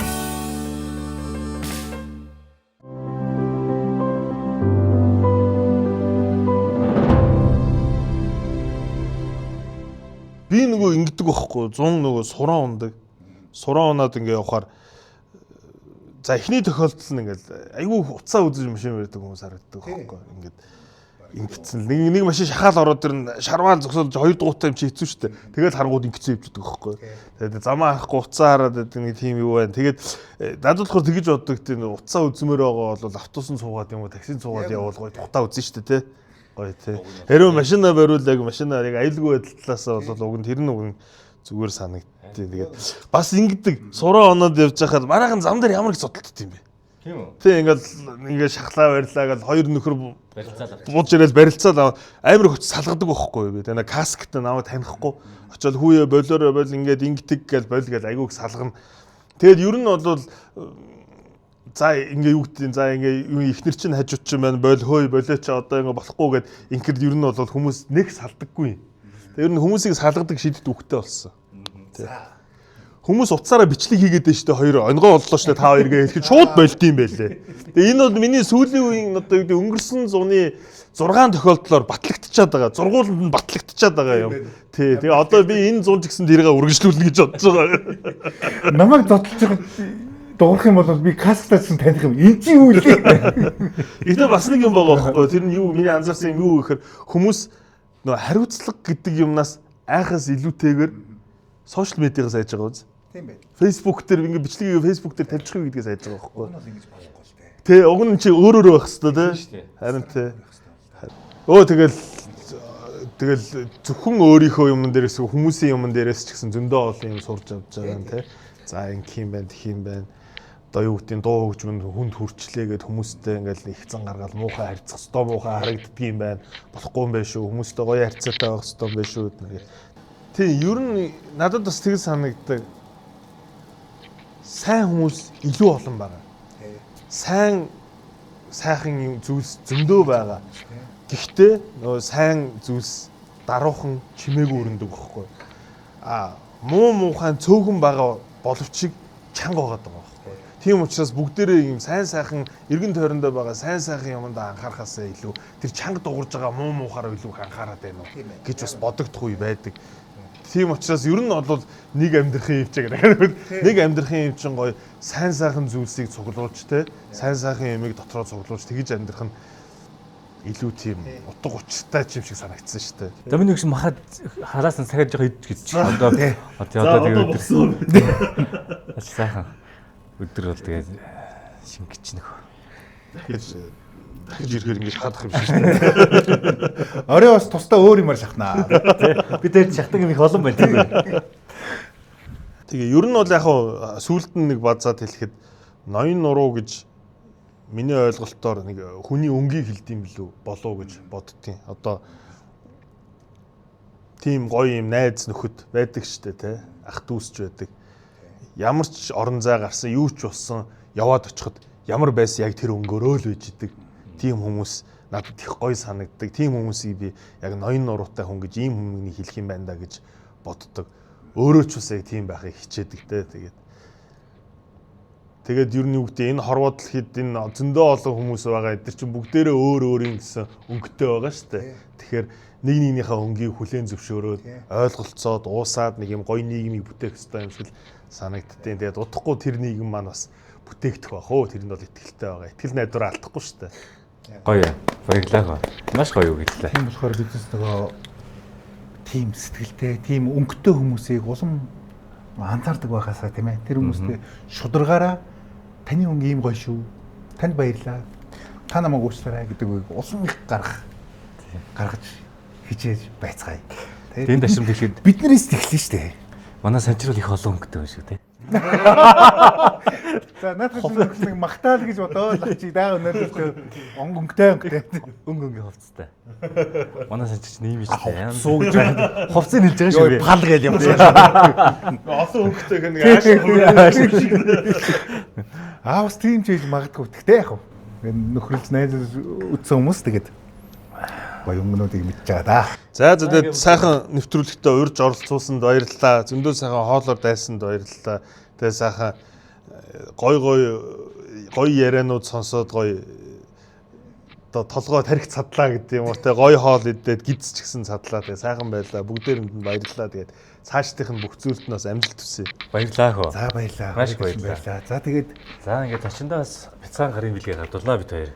Би нөгөө ингэдэг байхгүй 100 нөгөө сураа ундаг. Сураа унаад ингээ явахаар за эхний тохиолдол нь ингээл айгүй уцаа үзэж машин барьдаг хүмүүс харагддаг байхгүй. Ингээд ингэсэн нэг машин шахаал ороод ирнэ шарваал зогсоолж хоёр дугуйтай юм чи хэцүү шттэ. Тэгээд харангууд ингэсэн явчихдаг байхгүй. Тэгээд замаа харахгүй уцаа хараад байдаг нэг тийм юу байна. Тэгээд надад болохоор тэгэж боддог тийм уцаа үзмээр байгаа бол автобусын суугаад юм уу таксинд суугаад явбал гоё тухтаа үзэн шттэ те. Гоё тий. Хэрвээ машина бариул яг машина яг аюулгүй байдал талаас бол уг нь тэр нь уг нь зүгээр санагдтыг. Тэгээд бас ингэдэг сураа оноод явж байхад манайхан зам дээр ямар их судалддаг юм бэ? Тийм үү? Тий ингээд шахлаа барьлаа гал хоёр нөхөр бууж ирэл барилцаад амар их салгадаг байхгүй юу? Тэгээ каскт намайг танихгүй очиод хүүе болоорой бол ингээд ингэдэг гэл боль гэл айгүйг салгана. Тэгээд ер нь бол за ингээ юу гэдэг за ингээ ихнэр чинь хажууд чинь байна бойл хөөй болооч одоо ингээ болохгүй гэд инкер ер нь бол хүмүүс нэг салдаггүй. Тэр нь хүмүүсийг салгадаг шийдэт үхтэй болсон. Хүмүүс уцаараа бичлэг хийгээд байна шүү дээ хоёр онгоо оллоо шүү дээ та хоёр гээ хэлэхэд шууд болд юм байлээ. Тэгээ энэ бол миний сүүлийн үеийн одоо юу гэдэг өнгөрсөн зуны 6 тохиолдлоор батлагдчихад байгаа. Зургууланд нь батлагдчихад байгаа юм. Тий. Тэгээ одоо би энэ 100 ч гэсэн тэрийг үргэлжлүүлнэ гэж бодож байгаа. Намайг зодтолж байгаа дуурах юм бол би каскатаас нь таних юм. Энд чи юу вэ? Ихтэй бас нэг юм байгаа байхгүй. Тэр нь юу миний анзаарсан юм юу гэхээр хүмүүс нөө хариуцлага гэдэг юмнаас айхаас илүүтэйгээр сошиал медиагаас айж байгаа үз. Тийм байх. Facebook дээр ингээ бичлэгийг Facebook дээр тавьчих уу гэдгээс айж байгаа байхгүй. Уг нь ингэж болохгүй л дээ. Тэ уг нь чи өөрөөр байх хэвээр тий. Харин тий. Тэгэл зөвхөн өөрийнхөө юмн дээрээс хүмүүсийн юмн дээрээс ч гэсэн зөндөө олон юм сурж авч байгаа юм тий. За ингэ юм байна, тхим байна. Одоо юу гэдэг нь дуу хөгжмөнд хүнд хүрчлээгээд хүмүүстэй ингээл их зан гаргаад муухай харьцах ёстой муухай харагддаг юм байна. Болохгүй юм байна шүү. Хүмүүстэй гоё харьцаатай байх ёстой юм байна шүү гэдэг. Тийм ер нь надад бас тэгж санагддаг. Сайн хүмүүс илүү олон байгаа. Сайхан юм зүйлс зөндөө байгаа. Гэхдээ нөгөө сайн зүйлс даруухан чимээгүй өрнөдөг байхгүй. Муухай цөөхөн байгаа боловч чанга байгаад байгаа байхгүй. Тийм учраас бүгдээрээ юм сайн сайхан эргэн тойрондоо байгаа сайн сайхан юмд анхаарахаасаа илүү тэр чанга дуурж байгаа муухаараа илүү анхаарат байна уу гэж бас бодогдох үе байдаг. Тийм учраас ер нь бол нэг амьдрахын юм чиг нэг амьдрахын юм чин гоё сайн сайхан зүйлсийг цуглуулж те сайн сайхан юмыг дотроо цуглуулж тэгж амьдрах нь илүү тийм утга учиртай юм шиг санагдсан шүү дээ. За миний гэж махад халаас нь сахиж байгаа гэж одоо тэгээд өдөр сайхан өдөр бол тэгээд шингэж нөхөө. Дахиж ирэхээр ингэж хадах юм шиг шүү дээ. Орой бас тусдаа өөр юмар шахнаа. Би дээр шахдаг юм их олон байна тийм үү. Тэгээ ер нь бол яг сүүлд нь нэг базаад хэлэхэд ноён нуруу гэж миний ойлголтоор нэг хүний өнгийг хэлдэм билүү болов гэж боддtiin. Одоо тийм гоё юм найз нөхөд байдаг штэ те. Ах дүүсч байдаг. Ямар ч орон зай гарсан, юу ч болсон яваад очиход ямар байсан яг тэр өнгөөрөө л байж идэг. Тийм хүмүүс надад их гоё санагддаг. Тийм хүмүүсийг би яг ноён нуруутай хүн гэж ийм хүмүүнийг хэлэх юм байна да гэж боддог. Өөрөө ч бас яг тийм байхыг хичээдэг те. Тэгээд ер нь юу гэдэг энэ хорвоо дэлхийд энэ зөндөө олон хүмүүс байгаа. Эдгээр чинь бүгдээрээ өөр өөрийн гэсэн өнгөтэй байгаа шүү дээ. Тэгэхээр нэг нэгнийхээ өнгийг хүлээн зөвшөөрөөд ойлголцоод уусаад нэг юм гоё нийгмийг бүтээх хэрэгтэй юм шиг санагдтiin. Тэгээд удахгүй тэр нийгэм маань бас бүтээгдэх байх уу. Тэрэнд бол итгэлтэй байгаа. Итгэл найдвараа алдахгүй шүү дээ. Гоё. Баярлалаа. Маш гоё үг хэллээ. Тийм болохоор биднес нөгөө тийм сэтгэлтэй, тийм өнгөтэй хүмүүсийг улам анзаардаг байхасаа тийм ээ. Тэр хүмүүстэй шударгаараа таны өнгө ийм гоё шүү. Танд баярлалаа. Та намайг уучлаарай гэдэг үг улам их гаргаж хичээж байцгаая. Тийм дашрамд хэлэхэд биднээс тэглэн шүү дээ. Манай санчрал их олон өнгөтэй байна шүү тий. За надад нэг магтаал гэж бодоод чи даа өнөөдөр өнгөтэй. Өнгө хувцастай. Манай санчирч нэм ичтэй. Суу гэж байна. Хувцсыг хэлж байгаа шүү би. Пал гээл явсан. Олон өнгөтэй нэг Аавс тийм ч хийж магадгүй. Тэгтээ яг нөхрөлж найз үтсэн хүмүүс тэгээд гоё өмнөдийг мэдж байгаа да. За тэгээд сайхан нэвтрүүлэгтээ урьж оролцуулсанд баярлалаа. Зөндөө сайхан хоолоор дайсанд баярлалаа. Тэгээд сайхан гоё ярианууд сонсоод гоё одоо толгой тарих цадлаа гэдэг юм уу те гоё хоол идээд гидс ч гэсэн цадлаа. Тэгээд сайхан байлаа. Бүгдээрэнд нь баярлалаа. Тэгээд цаашдынх нь бүх зүйлд нь бас амжилт хүсье. Баярлалаа хөө. За баярлаа. Маш их баярлалаа. За тэгээд Ингээд очиндаа бас бяцхан гарын билгээ гадуулнаа бид хоёр.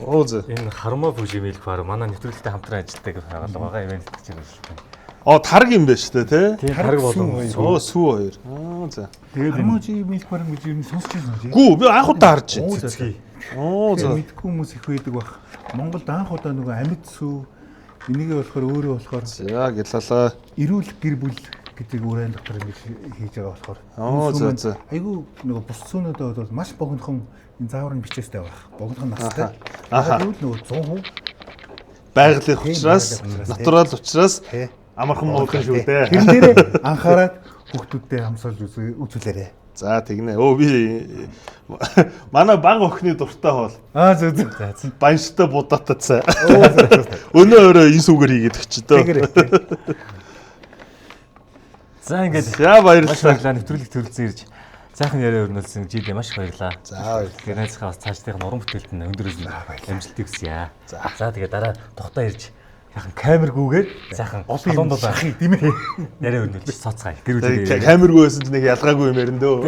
Оо зөө. Энэ Хармоо Бүжи Milk Farm манай нэвтрүүлэгтэй хамтран ажилладаг хагалга байгаа ивент гэж байна. Тарг юм байна шүү дээ те. Тийм тарг болон Сүү хоёр. За. тэгээд Харможи Milk Farm гэж юм сонсч байсан үү? Гүү би анх удаа харж байна. цэцгий. Оо за. Мэдгүй хүмүүс их байдаг бах. Монголд анх удаа нөгөө амьд сүү энийгээ болохоор өөрөө болохоор За гэлалаа. эрүүл гэр бүл гэдэг үрээн дотор ингэж хийж байгаа болохоор За. айгүй нөгөө бус сүүнүүдээ бол маш богинохон энэ заавар нь бичээстэй байх. Богинохон настай. Аха. Тэгвэл нөгөө 100% Байгалийн учраас, байгалийн учраас, натурал учраас тий. амархан муухан шүү дээ. Тэр дээрээ анхаарал хүүхдүүдтэй хамсуулж үзүүлээрэй. За тэгнэ. Би манай баг охины дуртай хоол. Зөв. Банштай будаатай цай. Өнөө өрөө энэ сүгээр хийгээд өчтөө. За ингээд За маш баярлалаа. баярлалаа нэвтрүүлэг төрөлцөн ирж сайхан яриа өрнүүлсэн жидээ маш баярлалаа. За Тэгээд найзхаа бас цаашдын уран бүтээлд нь өндөр амжилтыг хүсье. За тэгээд дараа тухтаа ирж сайхан камергүүгээр сайхан олон бол шахи тийм ээ. яриа өрнүүлж цоцгаая. Гэр бүлээ. камергүй байсан ч нэг ялгаагүй юм ярин дөө.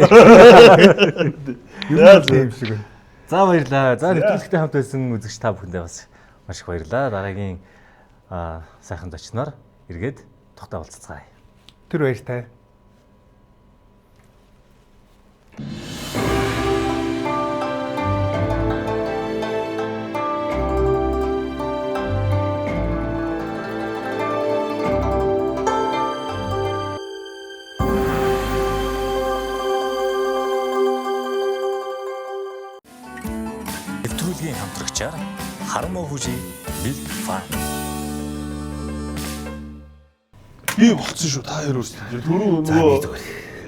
Тийм шиг байна. За баярлалаа. За нэвтрүүлэгтэй хамт байсан үзэгч та бүхэндээ бас маш их баярлалаа. Дараагийн сайхан зочноор эргээд тухтаа уулзцгаая. Тэр баяртай. нэвтрүүлгийн хамтрагчаар Хармоо Бүжи Milk Farm. Би болцсон шүү. Та хоёр өөрсдөө. Түрүү нөгөө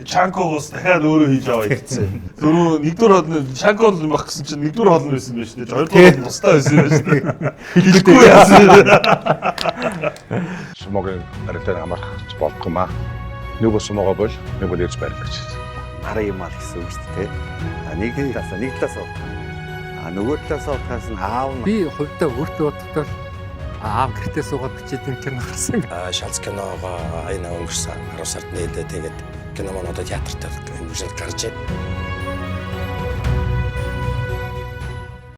чанкогоос дахиад өөрөө хийж аваа гэсэн. Түрүү нэгдүгээр хоолны чанког юм баг гэсэн чинь нэгдүгээр хоолны байсан байж тээ. Хоёрдугаар хоол тустай байсан байж тээ. Хэлэхгүй яасан. Сумогийн арилтаа амарх болдох юм аа. Нэг бол сумогоо бол нэг бол эрж байрлагч. Хараа юм аа гэсэн үг шүү дээ. Нэг талаас нөгөө талаас утгаас нь аав нь Би хувьдаа өөртөө бодтол аав гэртээ суугаад бичээд юм кино харсан. Шалц киногоо энэ өнгөрсөн 10 сард нээлээ тэгээд кино моноо театрт гарч байна.